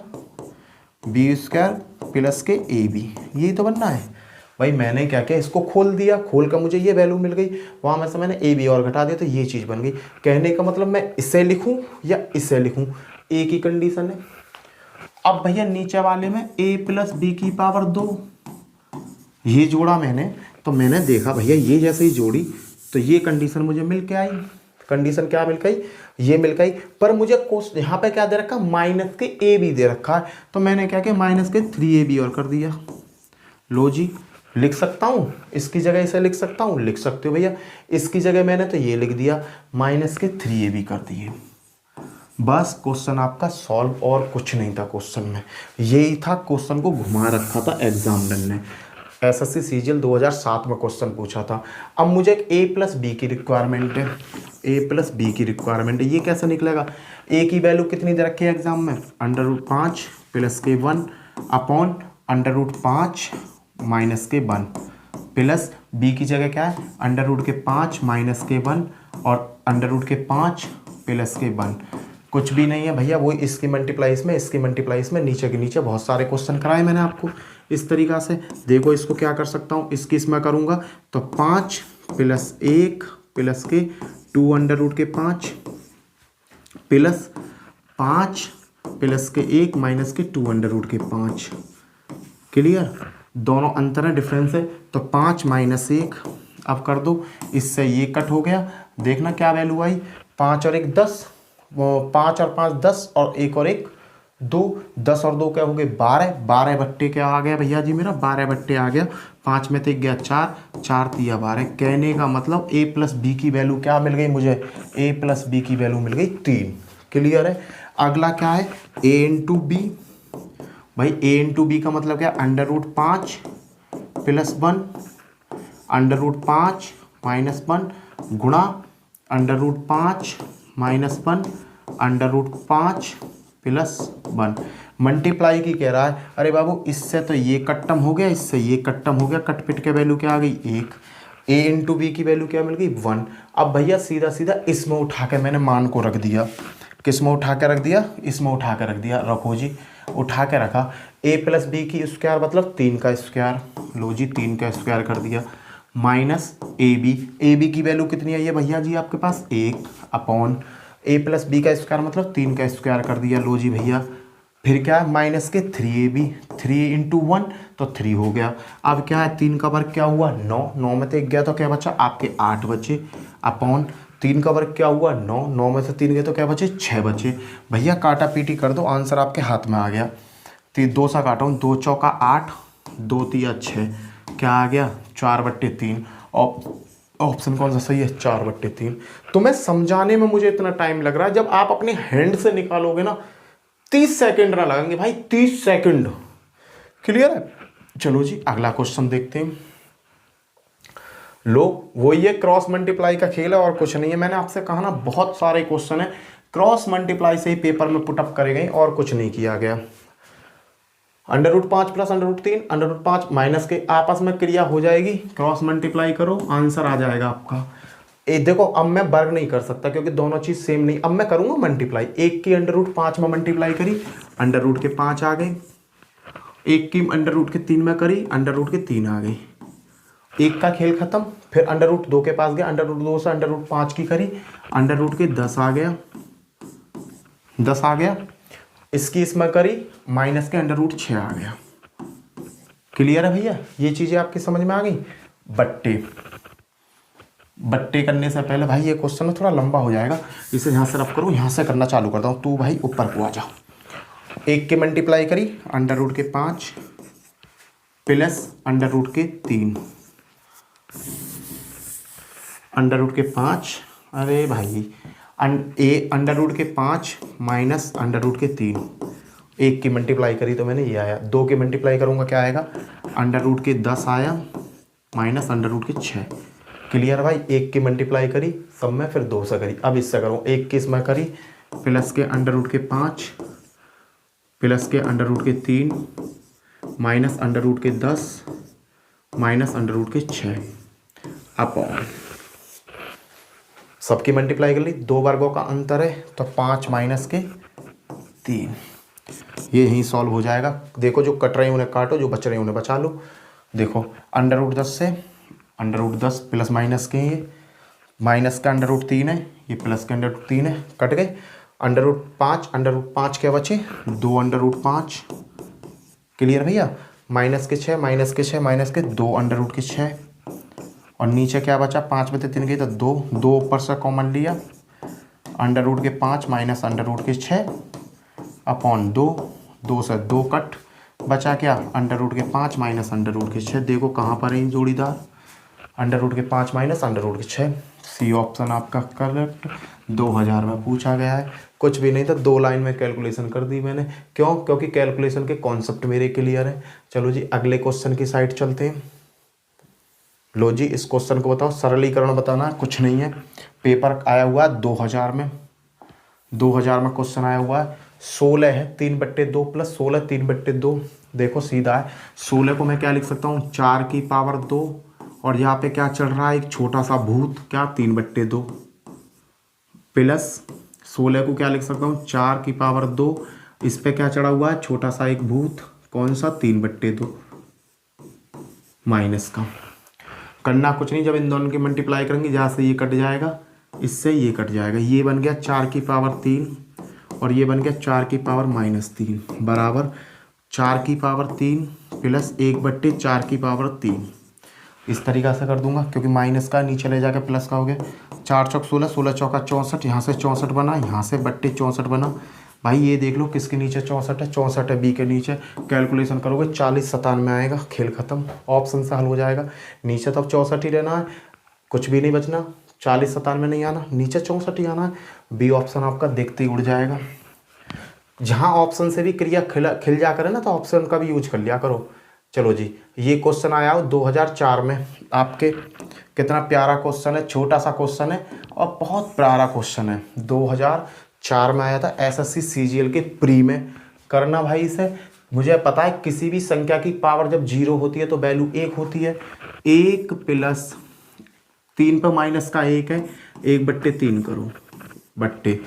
b² प्लस के ab, यही तो बनना है भाई। मैंने क्या किया, इसको खोल दिया, खोल कर मुझे ये वैल्यू मिल गई, वहाँ में से मैंने ab और घटा दिया तो ये चीज़ बन गई। कहने का मतलब मैं इसे लिखूँ या इसे लिखूँ, एक ही कंडीशन है। अब भैया नीचे वाले में a प्लस बी की पावर 2, ये जोड़ा मैंने, तो मैंने देखा भैया ये जैसे ही जोड़ी तो ये कंडीशन मुझे मिल के आई। कंडीशन क्या मिल गई, ये मिल गई। पर मुझे कोस यहाँ पे क्या दे रखा, माइनस के ए बी दे रखा है, तो मैंने क्या किया, माइनस के 3ab और कर दिया। लो जी, लिख सकता हूँ इसकी जगह, इसे लिख सकता हूँ, लिख सकते हो भैया। इसकी जगह मैंने तो ये लिख दिया, माइनस के 3ab कर दिए। बस क्वेश्चन आपका सॉल्व, और कुछ नहीं था क्वेश्चन में, यही था। क्वेश्चन को घुमा रखा था एग्जामिनर ने, एसएससी सीजीएल 2007 में क्वेश्चन पूछा था। अब मुझे एक ए प्लस बी की रिक्वायरमेंट है, ए प्लस बी की रिक्वायरमेंट है। ये कैसे निकलेगा, ए की वैल्यू कितनी दे रखी है एग्जाम में, √5 प्लस के 1 अपॉन √5 माइनस के 1, प्लस बी की जगह क्या है, √5 माइनस के 1 और √5 प्लस के 1। कुछ भी नहीं है भैया, वो इसकी मल्टीप्लाइज में, इसकी मल्टीप्लाइज में, नीचे के नीचे बहुत सारे क्वेश्चन कराए मैंने आपको इस तरीक़ा से। देखो इसको क्या कर सकता हूँ, इसकी इसमें करूँगा तो 5 प्लस 1 प्लस के 2√5 प्लस 5 प्लस के 1 माइनस के 2√5। क्लियर, दोनों अंतर है, डिफरेंस है। तो 5 माइनस 1, अब कर दो, इससे ये कट हो गया। देखना क्या वैल्यू आई, 5 और 1 10, वो 5 और 5 10 और 1 और 1 2, 10 और 2 क्या हो गए 12, 12 बट्टे क्या आ गया भैया जी मेरा, 12 बट्टे आ गया। 5 में तो गया 4, 4 तिया 12। कहने का मतलब ए प्लस बी की वैल्यू क्या मिल गई मुझे, ए प्लस बी की वैल्यू मिल गई 3। क्लियर है। अगला क्या है, ए इंटू बी। भाई ए इंटू बी का मतलब क्या, √5 प्लस 1 √5 माइनस 1 गुणा √5 माइनस 1 √5 प्लस 1। मल्टीप्लाई की कह रहा है। अरे बाबू इससे तो ये कट्टम हो गया, इससे ये कट्टम हो गया, कट पिट के वैल्यू क्या आ गई 1। ए इंटू बी की वैल्यू क्या मिल गई 1। अब भैया सीधा सीधा इसमें उठा के मैंने मान को रख दिया। किस में उठा के रख दिया, इसमें उठा के रख दिया। रखो जी, उठा के रखा। ए प्लस बी की स्क्वायर मतलब 3 का स्क्वायर। लो जी 3 का स्क्वायर कर दिया, माइनस ए बी की वैल्यू कितनी आई है भैया जी आपके पास 1 अपॉन ए प्लस बी का स्क्वायर मतलब 3 का स्क्वायर कर दिया। लो जी भैया, फिर क्या है माइनस के 3ab, 3 इंटू 1 तो 3 हो गया। अब क्या है 3 का वर्ग क्या हुआ 9, 9 में से 1 गया तो क्या बचा आपके 8 बचे, अपॉन 3 का वर्ग क्या हुआ 9, 9 में से 3 गए तो क्या बचे 6 बचे। भैया काटा पीटी कर दो, आंसर आपके हाथ में आ गया। 2 सा काटा हूँ, 2 चौका 8, 2 तिया 6, क्या आ गया 4/3। और ऑप्शन कौन सा सही है 4/3। तो मैं समझाने में मुझे इतना टाइम लग रहा है, जब आप अपने हैंड से निकालोगे ना 30 सेकंड ना लगेंगे भाई, 30 सेकंड। क्लियर है। चलो जी अगला क्वेश्चन देखते हैं। लो वो ये क्रॉस मल्टीप्लाई का खेल है और कुछ नहीं है। मैंने आपसे कहा ना बहुत सारे क्वेश्चन है क्रॉस मल्टीप्लाई से ही पेपर में पुटअप करे गए और कुछ नहीं किया गया। √5 प्लस √3 √5 माइनस के आपस में क्रिया हो जाएगी, क्रॉस मल्टीप्लाई करो आंसर आ जाएगा आपका। ए देखो अब मैं वर्ग नहीं कर सकता क्योंकि दोनों चीज सेम नहीं। अब मैं करूंगा मल्टीप्लाई, 1 की √5 में मल्टीप्लाई करी √5 आ गए, 1 की √3 में करी √3 आ गई। 1 का खेल खत्म, फिर √2 के पास गया, √2 से √5 की करी √10 आ गया, 10 आ गया। इसकी इसमें करी माइनस के √6 आ गया। क्लियर है भैया, ये चीजें आपकी समझ में आ गई। बट्टे करने से पहले भाई ये क्वेश्चन थोड़ा लंबा हो जाएगा, इसे यहाँ से रफ करूँ, यहाँ से करना चालू करता हूँ। तू भाई ऊपर को आ जा। 1 के मल्टीप्लाई करी √5 प्लस √3 √5। अरे भाई √5 माइनस √3। 1 की मल्टीप्लाई करी तो मैंने ये आया, 2 की मल्टीप्लाई करूँगा क्या आएगा √10 आया माइनस √6। क्लियर भाई। 1 की मल्टीप्लाई करी सब में, फिर 2 से करी। अब इससे करूँ 1 की इसमें करी प्लस के √5 प्लस के √3 माइनस √10 माइनस √6 अपॉन सबकी मल्टीप्लाई कर ली। 2 वर्गों का अंतर है तो 5 माइनस के 3, ये यहीं सॉल्व हो जाएगा। देखो जो कट रहे हैं उन्हें काटो, जो बच रहे हैं उन्हें बचा लो। देखो √10 से √10 प्लस माइनस के, ये माइनस का √3 है, ये प्लस का √3 है, कट गए। √5 √5 क्या बचे 2 √5। क्लियर भैया। माइनस के 6 माइनस के 6 माइनस के 2 √6 और नीचे क्या बचा 5/3 गई तो 2 2 ऊपर से कॉमन लिया √5 माइनस √6 अपॉन 2 2 से 2 कट बचा क्या √5 माइनस √6। देखो कहाँ पर है जोड़ीदार √5 माइनस √6। सी ऑप्शन आपका करेक्ट। 2000 में पूछा गया है, कुछ भी नहीं था, 2 लाइन में कैलकुलेशन कर दी मैंने। क्यों? क्योंकि कैलकुलेशन के कॉन्सेप्ट मेरे क्लियर है। चलो जी अगले क्वेश्चन की साइड चलते हैं। लो जी इस क्वेश्चन को बताओ, सरलीकरण बताना है, कुछ नहीं है। पेपर आया हुआ है 2000 में, 2000 में क्वेश्चन आया हुआ है। 16 है 3/2 प्लस 16 3/2। देखो सीधा है, 16 को मैं क्या लिख सकता हूँ 4 की पावर 2 और यहाँ पे क्या चल रहा है एक छोटा सा भूत क्या 3/2 प्लस 16 को क्या लिख सकता हूँ 4 की पावर 2, इस पे क्या चढ़ा हुआ है छोटा सा एक भूत, कौन सा 3/2 माइनस का। करना कुछ नहीं, जब इन दोनों की मल्टीप्लाई करेंगे जहाँ से ये कट जाएगा इससे ये कट जाएगा, ये बन गया 4 की पावर 3 और ये बन गया 4 की पावर -3 बराबर 4 की पावर 3 प्लस 1/4 की पावर 3। इस तरीक़ा से कर दूंगा क्योंकि माइनस का नीचे ले जाकर प्लस का हो गया। 4 चौक 16 16 चौका 64, यहाँ से 64 बना, यहाँ से बट्टे 64 बना। भाई ये देख लो किसके नीचे 64 है, 64 है बी के नीचे। कैलकुलेशन करोगे 4097 आएगा, खेल खत्म, ऑप्शन से हल हो जाएगा। नीचे तो अब 64 ही रहना है, कुछ भी नहीं बचना, 4097 नहीं आना, नीचे 64 ही आना है। बी ऑप्शन आपका देखते ही उड़ जाएगा। जहाँ ऑप्शन से भी क्रिया खिल जा करे ना तो ऑप्शन का भी यूज कर लिया करो। चलो जी ये क्वेश्चन आया हो 2004 में आपके, कितना प्यारा क्वेश्चन है, छोटा सा क्वेश्चन है और बहुत प्यारा क्वेश्चन है। 2004 में आया था एसएससी सीजीएल के प्री में। करना भाई इसे, मुझे पता है किसी भी संख्या की पावर जब 0 होती है तो वैल्यू 1 होती है। 1 प्लस 3 पर माइनस का 1 है 1/3 करो, बट्टे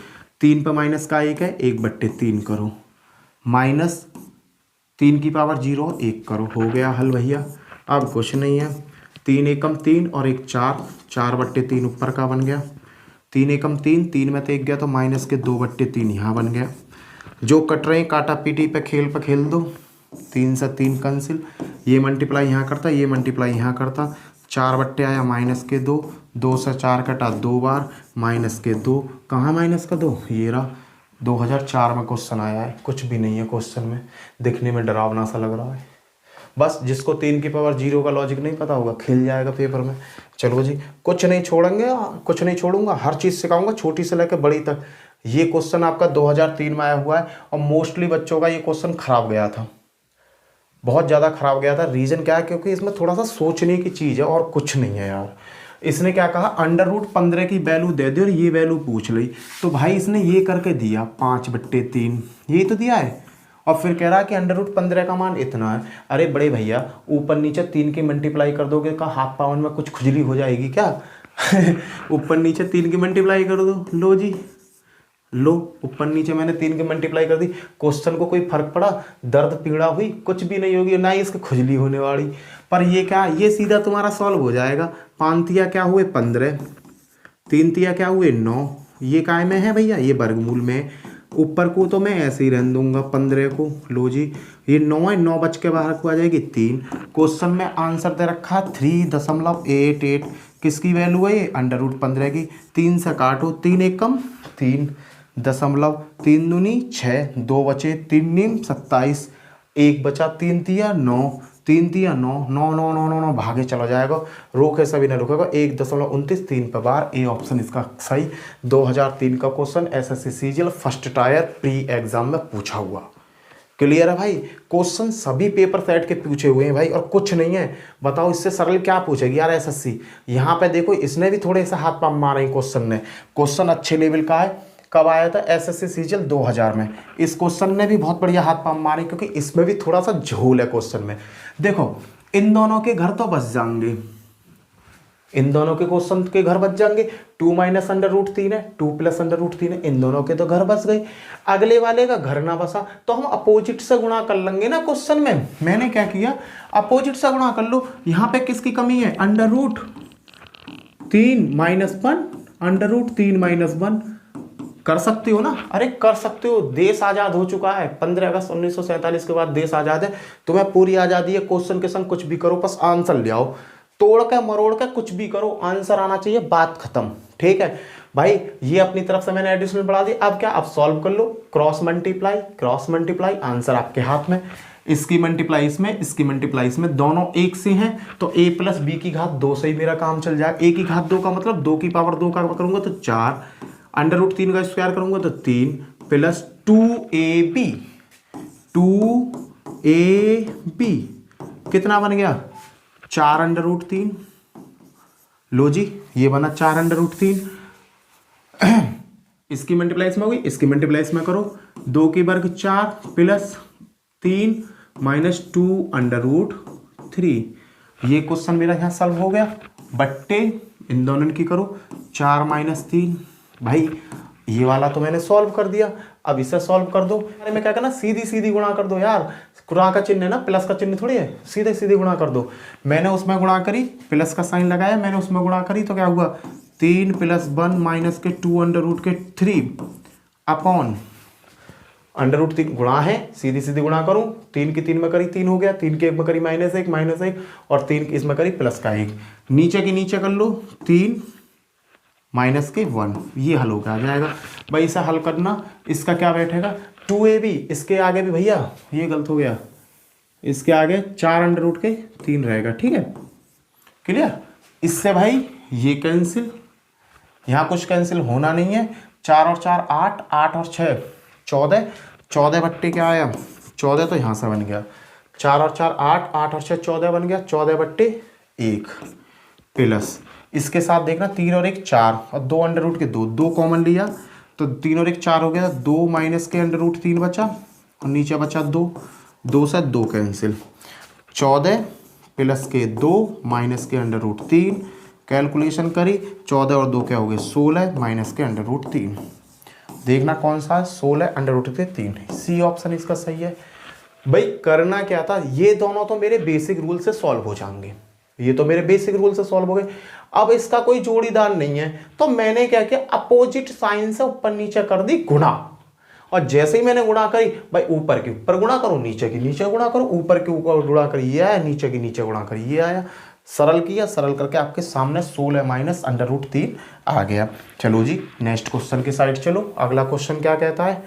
3 पर माइनस का 1 है 1/3 करो, माइनस 3 की पावर 0 1 करो, हो गया हल भैया। अब कुछ नहीं है, 3 एकम 3 और 1 4, 4/3 ऊपर का बन गया। 3 एकम 3, 3 में तो 1 गया तो माइनस के 2/3 यहाँ बन गया। जो कट रहे हैं काटा पीटी पे खेल दो, 3 से 3 कैंसिल, ये मल्टीप्लाई यहाँ करता ये मल्टीप्लाई यहाँ करता, 4 आया माइनस के 2, 2 से 4 कटा 2 बार माइनस के 2, कहाँ माइनस का 2 ये रहा। 2004 में क्वेश्चन आया है, कुछ भी नहीं है क्वेश्चन में, दिखने में डरावना सा लग रहा है। बस जिसको 3 की पावर 0 का लॉजिक नहीं पता होगा खेल जाएगा पेपर में। चलो जी कुछ नहीं छोड़ेंगे, कुछ नहीं छोड़ूंगा, हर चीज़ सिखाऊंगा छोटी से लेकर बड़ी तक। ये क्वेश्चन आपका 2003 में आया हुआ है और मोस्टली बच्चों का ये क्वेश्चन खराब गया था, बहुत ज़्यादा खराब गया था। रीज़न क्या है, क्योंकि इसमें थोड़ा सा सोचने की चीज़ है और कुछ नहीं है यार। इसने क्या कहा √15 की वैल्यू दे दी और ये वैल्यू पूछ ली, तो भाई इसने ये करके दिया 5/3 यही तो दिया है और फिर कह रहा है कि √15 का मान इतना है। अरे बड़े भैया ऊपर नीचे 3 की मल्टीप्लाई कर दोगे का हाथ पावन में कुछ खुजली हो जाएगी क्या? ऊपर नीचे 3 की मल्टीप्लाई कर दो, लो जी लो ऊपर नीचे मैंने 3 की मल्टीप्लाई कर दी। क्वेश्चन को कोई फर्क पड़ा, दर्द पीड़ा हुई कुछ भी नहीं होगी, ना ही इसकी खुजली होने वाली। पर ये क्या, ये सीधा तुम्हारा सॉल्व हो जाएगा। 5 तिया क्या हुए 15, 3 तिया क्या हुए 9, ये काय में है भैया, ये वर्गमूल में। ऊपर को तो मैं ऐसे ही रहने दूंगा 15 को, लो जी ये 9 है, 9 बच के बाहर को आ जाएगी 3। क्वेश्चन में आंसर दे रखा 3.88, किसकी वैल्यू है ये √15 की। 3 से काटो, 3 एकम 3 दशमलव 3 दूनी 6, 2 बचे 3 नीम 27, 1 बचा 3 तिया 9, 3 तिया 9, 9 9 9 9 9 भागे चला जाएगा, रोके सभी ने रुकेगा 1.29 3 पर बार। ए ऑप्शन इसका सही। 2003 का question SSC CGL first tier pre exam में पूछा हुआ। क्लियर है भाई, क्वेश्चन सभी पेपर सेट के पूछे हुए हैं भाई और कुछ नहीं है। बताओ इससे सरल क्या पूछेगी यार एसएससी। यहाँ पे देखो इसने भी थोड़े से हाथ पंप मारे क्वेश्चन ने, क्वेश्चन अच्छे लेवल का है। कब आया था एसएससी सीजीएल 2000 में। इस क्वेश्चन ने भी बहुत बढ़िया हाथ पंप मारे क्योंकि इसमें भी थोड़ा सा झोल है क्वेश्चन में। देखो इन दोनों के घर तो बच जाएंगे, इन दोनों के क्वेश्चन के घर बच जाएंगे। 2 माइनस √3 है, 2 प्लस √3 है, इन दोनों के तो घर बच गए। अगले वाले का घर ना बसा तो हम अपोजिट से गुणा कर लेंगे ना क्वेश्चन में। मैंने क्या किया, अपोजिट से गुणा कर लो। यहाँ पे किसकी कमी है, √3 - 1, √3 - 1 कर सकते हो ना, अरे कर सकते हो। देश आजाद हो चुका है, 15 अगस्त 1947 के बाद देश आजाद है। तुम्हें पूरी आजादी है, क्वेश्चन के संग कुछ भी करो, बस आंसर ले आओ, तोड़ के मरोड़ के कुछ भी करो, आंसर आना चाहिए, बात खत्म। ठीक है भाई, ये अपनी तरफ से मैंने एडिशनल बढ़ा दी। अब क्या, अब सॉल्व कर लो, क्रॉस मल्टीप्लाई, आंसर आपके हाथ में। इसकी मल्टीप्लाई इसमें, इसकी मल्टीप्लाई इसमें, दोनों एक से हैं तो a प्लस बी की घात 2 से ही मेरा काम चल जाएगा। a की घात 2 का मतलब 2 की पावर 2 का करूंगा तो 4, अंडर रूट 3 का स्क्वायर करूंगा तो 3 प्लस 2ab, 2ab कितना बन गया, 4 अंडर रूट 3। लो जी, ये बना 4 अंडर रूट 3। इसकी मल्टीप्लाई इसमें होगी, इसकी मल्टीप्लाई इसमें करो, 2 की वर्ग 4 प्लस 3 माइनस 2 अंडर रूट 3। ये क्वेश्चन मेरा यहाँ सॉल्व हो गया, बट्टे इन दोनों की करो, 4 माइनस 3। भाई ये वाला तो मैंने सॉल्व कर दिया, अब इसे सॉल्व कर दो। अरे मैं क्या करना, सीधी सीधी गुणा कर दो यार, गुणा का चिन्ह है ना, प्लस का चिन्ह थोड़ी है, सीधे सीधे गुणा कर दो। मैंने उसमें गुणा करी, प्लस का साइन लगाया, मैंने उसमें गुणा करी तो क्या हुआ, 3 प्लस 1 माइनस के 2 अंडर रूट के 3 अपॉन अंडर रूट 3 गुणा है, सीधी सीधी गुणा करूं, 3 की 3 में करी 3 हो गया, 3 के 1 में करी -1 और 3 की इसमें करी प्लस का 1, नीचे की नीचे कर लो, 3 माइनस के 1, ये हल होकर आ जाएगा। भाई इसे हल करना, इसका क्या बैठेगा 2ab, इसके आगे भी भैया ये गलत हो गया, इसके आगे 4 अंडर रूट के 3 रहेगा। ठीक है, क्लियर। इससे भाई ये कैंसिल, यहाँ कुछ कैंसिल होना नहीं है, 4 और 4 8, 8 और 6 14, 14 बट्टे क्या आया 14, तो यहाँ से बन गया 4 और 4 8, 8 और 6 14 बन गया, 14 बट्टे 1 प्लस इसके साथ देखना 3 और 1 4 और 2 अंडर रूट के 2, 2 कॉमन लिया तो 3 और 1 4 हो गया, 2 माइनस के अंडर रूट 3 बचा और नीचे बचा 2, 2 से 2 कैंसिल, 14 प्लस के 2 माइनस के अंडर रूट 3, कैलकुलेशन करी 14 और 2 क्या हो गए 16 माइनस के अंडर रूट 3। देखना कौन सा है, 16 अंडर रूट के 3, सी ऑप्शन इसका सही है। भाई करना क्या था, ये दोनों तो मेरे बेसिक रूल से सॉल्व हो जाएंगे, ये तो मेरे बेसिक रूल से सॉल्व हो गए। अब इसका कोई जोड़ीदार नहीं है तो मैंने क्या किया, अपोजिट साइन से ऊपर नीचे कर दी गुणा, और जैसे ही मैंने गुणा करी, भाई ऊपर के ऊपर गुणा करो, नीचे की नीचे गुणा करो, ऊपर के ऊपर गुणा करी ये आया, नीचे की नीचे गुणा करी ये आया, सरल किया, सरल करके आपके सामने 16 माइनस अंडर रूट 3 आ गया। चलो जी नेक्स्ट क्वेश्चन की साइड चलो। अगला क्वेश्चन क्या कहता है,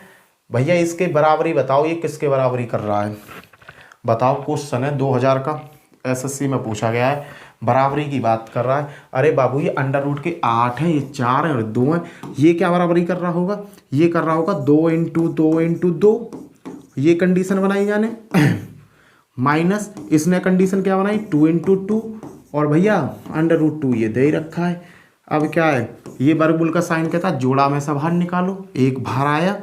भैया इसके बराबरी बताओ, ये किसके बराबरी कर रहा है बताओ। क्वेश्चन है 2000 का, एसएससी में पूछा गया है, बराबरी की बात कर रहा है। अरे बाबू ये अंडर रूट के 8 है, ये 4 है और 2 है, ये क्या बराबरी कर रहा होगा, ये कर रहा होगा 2 इंटू 2 इंटू 2, ये कंडीशन बनाई जाने माइनस इसने कंडीशन क्या बनाई 2 इंटू 2 और भैया अंडर रूट 2 ये दे ही रखा है। अब क्या है, ये वर्गमूल का साइन कहता है जोड़ा में से बाहर निकालो, एक बाहर आया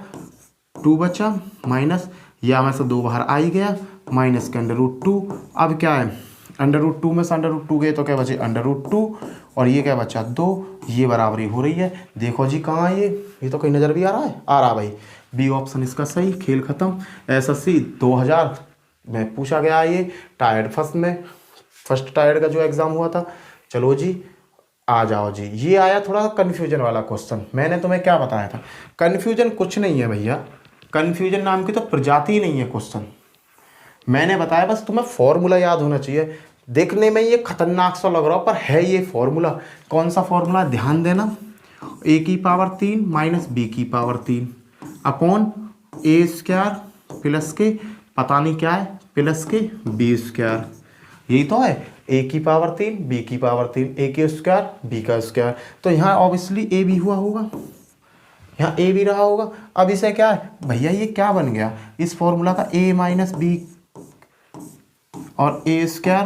2 बचा माइनस या में से 2 बाहर आ ही गया माइनस के अंडर रूट 2। अब क्या है, अंडर रूट 2 में से अंडर रूट 2 गए तो क्या बचे अंडर रूट 2 और ये क्या बचा 2, ये बराबरी हो रही है। देखो जी कहाँ है ये तो कहीं नज़र भी आ रहा है, आ रहा भाई, बी ऑप्शन इसका सही, खेल खत्म। एसएससी 2000 में पूछा गया ये टायर्ड फर्स्ट टायर्ड का जो एग्ज़ाम हुआ था। चलो जी आ जाओ जी, ये आया थोड़ा कन्फ्यूजन वाला क्वेश्चन। मैंने तुम्हें क्या बताया था, कन्फ्यूजन कुछ नहीं है भैया, कन्फ्यूजन नाम की तो प्रजाति नहीं है क्वेश्चन। मैंने बताया बस तुम्हें फॉर्मूला याद होना चाहिए। देखने में ये खतरनाक सा लग रहा हो पर है ये फॉर्मूला। कौन सा फॉर्मूला, ध्यान देना, a की पावर 3 माइनस बी की पावर 3 अपॉन ए स्क्वायर प्लस के पता नहीं क्या है प्लस के बी स्क्वायर, यही तो है, a की पावर 3 b की पावर 3, a के स्क्वायर b का स्क्वायर। तो यहाँ ऑब्वियसली a भी हुआ होगा, यहाँ a भी रहा होगा। अब इसे क्या है भैया, ये क्या बन गया इस फॉर्मूला का, a माइनस बी और A square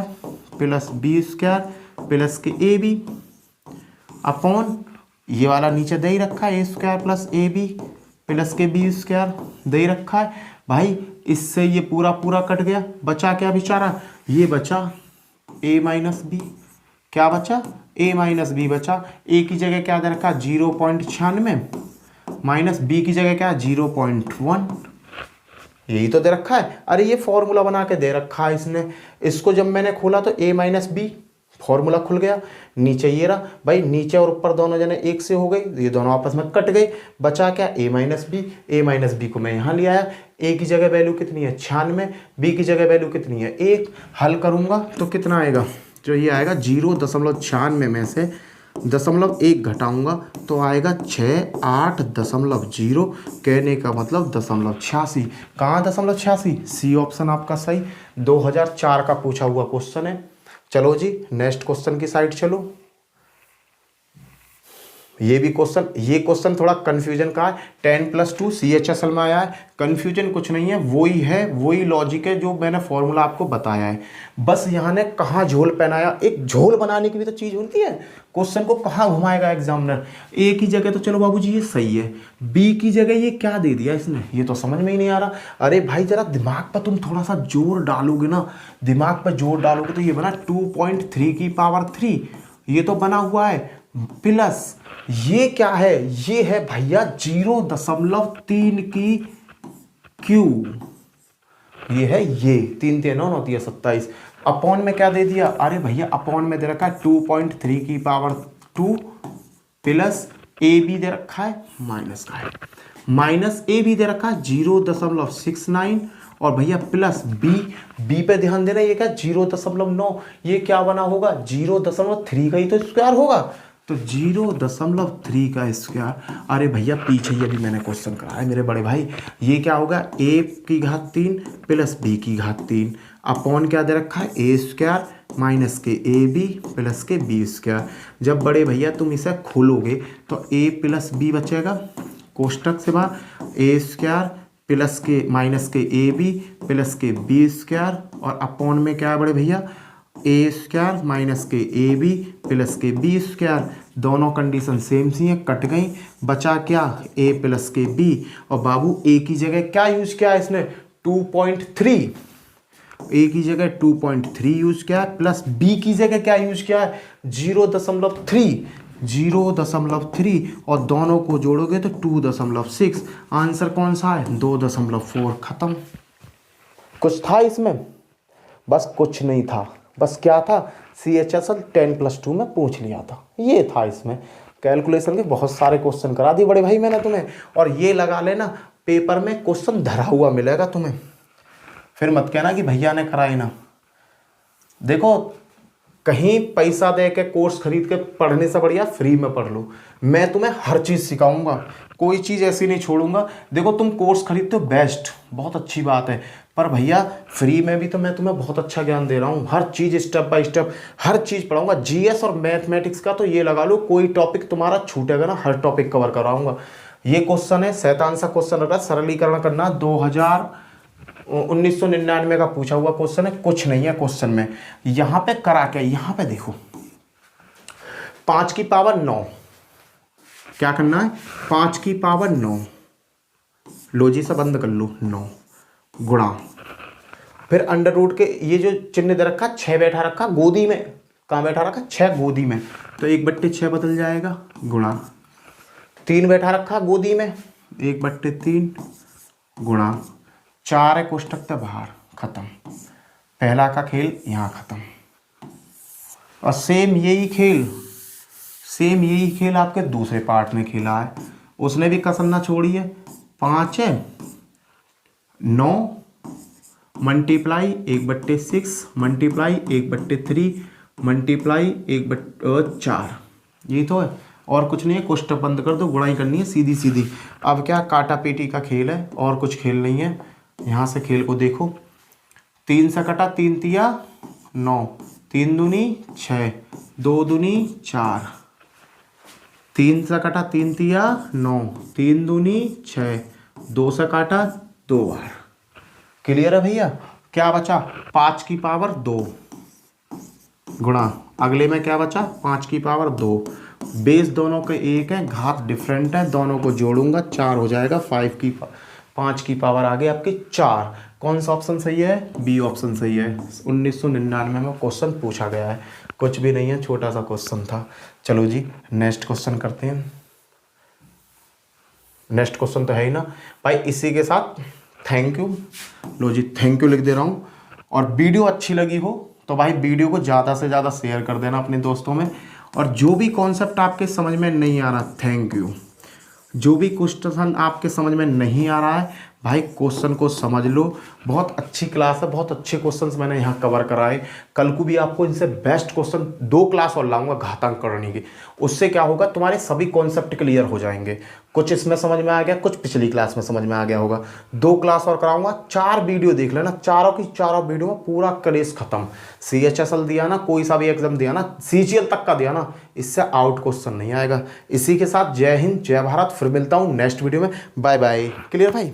plus B square plus के ए बी अपॉन ये वाला नीचे दे ही रखा है, A square plus A B plus के बी स्क्वायर दे ही रखा है। भाई इससे ये पूरा पूरा कट गया, बचा क्या बेचारा, ये बचा a माइनस बी, क्या बचा a माइनस बी बचा। a की जगह क्या दे रखा 0.96 माइनस b की जगह क्या 0.1, यही तो दे रखा है। अरे ये फॉर्मूला बना के दे रखा है इसने, इसको जब मैंने खोला तो a माइनस बी फॉर्मूला खुल गया। नीचे ये रहा भाई, नीचे और ऊपर दोनों जने एक से हो गए, ये दोनों आपस में कट गए, बचा क्या a minus B. a minus B को मैं यहाँ ले आया, a की जगह वैल्यू कितनी है 96, b की जगह वैल्यू कितनी है 1। हल करूँगा तो कितना आएगा, जो ये आएगा 0.96 में से 0.1 घटाऊंगा तो आएगा 68.0। कहने का मतलब 0.86। कहाँ 0.86, सी ऑप्शन आपका सही। 2004 का पूछा हुआ क्वेश्चन है। चलो जी नेक्स्ट क्वेश्चन की साइड चलो। ये क्वेश्चन थोड़ा कंफ्यूजन का है। 10+2 CHSL में आया है, कंफ्यूजन कुछ नहीं है, वही लॉजिक है जो मैंने फॉर्मूला आपको बताया है। बस यहाँ ने कहाँ झोल पहनाया, एक झोल बनाने की भी तो चीज़ होती है। क्वेश्चन को कहाँ घुमाएगा एग्जामिनर। ए की जगह तो चलो बाबूजी ये सही है, बी की जगह ये क्या दे दिया इसने, ये तो समझ में ही नहीं आ रहा। अरे भाई जरा दिमाग पर तुम थोड़ा सा जोर डालोगे ना, दिमाग पर जोर डालोगे तो ये बना 2.3 की पावर 3, ये तो बना हुआ है प्लस ये क्या है, ये है भैया 0.3 की क्यू, ये है ये 3 3 9 9 27। अपॉन में क्या दे दिया, अरे भैया अपॉन में दे रखा है 2.3 की पावर 2 प्लस ए बी दे रखा है माइनस का है, माइनस ए बी दे रखा है 0.69 और भैया प्लस बी पे ध्यान देना, ये क्या 0.9, ये क्या बना होगा 0.3 का ही तो स्क्वायर होगा, तो 0.3 का स्क्वायर। अरे भैया पीछे ये भी मैंने क्वेश्चन कराया मेरे बड़े भाई, ये क्या होगा a की घात 3 प्लस b की घात 3 अपॉन क्या दे रखा है a स्क्वायर माइनस के ए बी प्लस के बी स्क्वायर। जब बड़े भैया तुम इसे खोलोगे तो a प्लस बी बचेगा, कोष्टक से बाहर a स्क्वायर प्लस के माइनस के ए बी प्लस के बी स्क्वायर और अपॉन में क्या है बड़े भैया ए स्क्वायर माइनस के ए बी प्लस के बी स्क्वायर। दोनों कंडीशन सेम सी हैं, कट गई, बचा क्या ए प्लस के बी। और बाबू ए की जगह क्या यूज किया है इसने 2.3, ए की जगह 2.3 यूज किया है प्लस बी की जगह क्या यूज किया है 0.3 और दोनों को जोड़ोगे तो 2.6। आंसर कौन सा है 2.4। खत्म। कुछ था इसमें, बस कुछ नहीं था, बस क्या था CHSL 10+2 में पूछ लिया था, ये था इसमें। कैलकुलेशन के बहुत सारे क्वेश्चन करा दिए बड़े भाई मैंने तुम्हें, और ये लगा लेना पेपर में क्वेश्चन धरा हुआ मिलेगा तुम्हें, फिर मत कहना कि भैया ने कराई ना। देखो कहीं पैसा दे के कोर्स खरीद के पढ़ने से बढ़िया फ्री में पढ़ लो, मैं तुम्हें हर चीज़ सिखाऊंगा, कोई चीज़ ऐसी नहीं छोड़ूंगा। देखो तुम कोर्स खरीदते हो बेस्ट, बहुत अच्छी बात है, पर भैया फ्री में भी तो मैं तुम्हें बहुत अच्छा ज्ञान दे रहा हूँ, हर चीज़ स्टेप बाय स्टेप हर चीज़ पढ़ाऊंगा। GS और मैथमेटिक्स का तो ये लगा लो कोई टॉपिक तुम्हारा छूटेगा ना, हर टॉपिक कवर कराऊंगा। ये क्वेश्चन है शैतान सा क्वेश्चन रहा, सरलीकरण करना 1999 का पूछा हुआ क्वेश्चन है, कुछ नहीं है क्वेश्चन में। यहाँ पे करा क्या, यहाँ पे देखो 5 की पावर 9, क्या करना है 5 की पावर 9, लो जी से बंद कर लो 9 गुणा, फिर अंडर रूट के ये जो चिन्ह दे रखा 6 बैठा रखा गोदी में, कहाँ बैठा रखा 6 गोदी में, तो 1/6 बदल जाएगा गुणा, 3 बैठा रखा गोदी में 1/3 गुणा, 4 है कोष्टक से बाहर, खत्म। पहला का खेल यहाँ खत्म। और सेम यही खेल आपके दूसरे पार्ट में खेला है, उसने भी कसर ना छोड़ी है। 5 है 9 मल्टीप्लाई 1/6 मल्टीप्लाई 1/3 मल्टीप्लाई 1/4, यही तो है और कुछ नहीं है। कोष्टक बंद कर दो, गुणाई करनी है सीधी सीधी। अब क्या काटा पीटी का खेल है और कुछ खेल नहीं है। यहाँ से खेल को देखो, 3 से कटा 3 तिया 9, 3 दूनी 6, 2 दूनी 4, 3 से कटा 3 तिया 9, 3 दूनी 6, 2 से काटा 2 बार। क्लियर है भैया। क्या बचा 5 की पावर 2 गुणा, अगले में क्या बचा 5 की पावर 2, बेस दोनों के एक है, घात डिफरेंट है, दोनों को जोड़ूंगा 4 हो जाएगा। 5 की पावर आ गई आपकी 4। कौन सा ऑप्शन सही है, बी ऑप्शन सही है। 1999 में क्वेश्चन पूछा गया है, कुछ भी नहीं है, छोटा सा क्वेश्चन था। चलो जी नेक्स्ट क्वेश्चन करते हैं। नेक्स्ट क्वेश्चन तो है ही ना भाई। इसी के साथ थैंक यू, लो जी थैंक यू लिख दे रहा हूँ। और वीडियो अच्छी लगी हो तो भाई वीडियो को ज़्यादा से ज़्यादा शेयर कर देना अपने दोस्तों में। और जो भी कॉन्सेप्ट आपके समझ में नहीं आ रहा, थैंक यू, जो भी क्वेश्चन आपके समझ में नहीं आ रहा है भाई, क्वेश्चन को समझ लो। बहुत अच्छी क्लास है, बहुत अच्छे क्वेश्चंस मैंने यहाँ कवर कराए। कल को भी आपको इनसे बेस्ट क्वेश्चन 2 क्लास और लाऊंगा घातांकरण की। उससे क्या होगा, तुम्हारे सभी कॉन्सेप्ट क्लियर हो जाएंगे। कुछ इसमें समझ में आ गया, कुछ पिछली क्लास में समझ में आ गया होगा। 2 क्लास और कराऊंगा, 4 वीडियो देख लेना, चारों की चारों वीडियो में पूरा क्लेश खत्म। CHSL दिया ना, कोई सा भी एग्जाम दिया ना, CGL तक का दिया ना, इससे आउट क्वेश्चन नहीं आएगा। इसी के साथ जय हिंद, जय भारत। फिर मिलता हूँ नेक्स्ट वीडियो में। Bye bye. क्लियर भाई।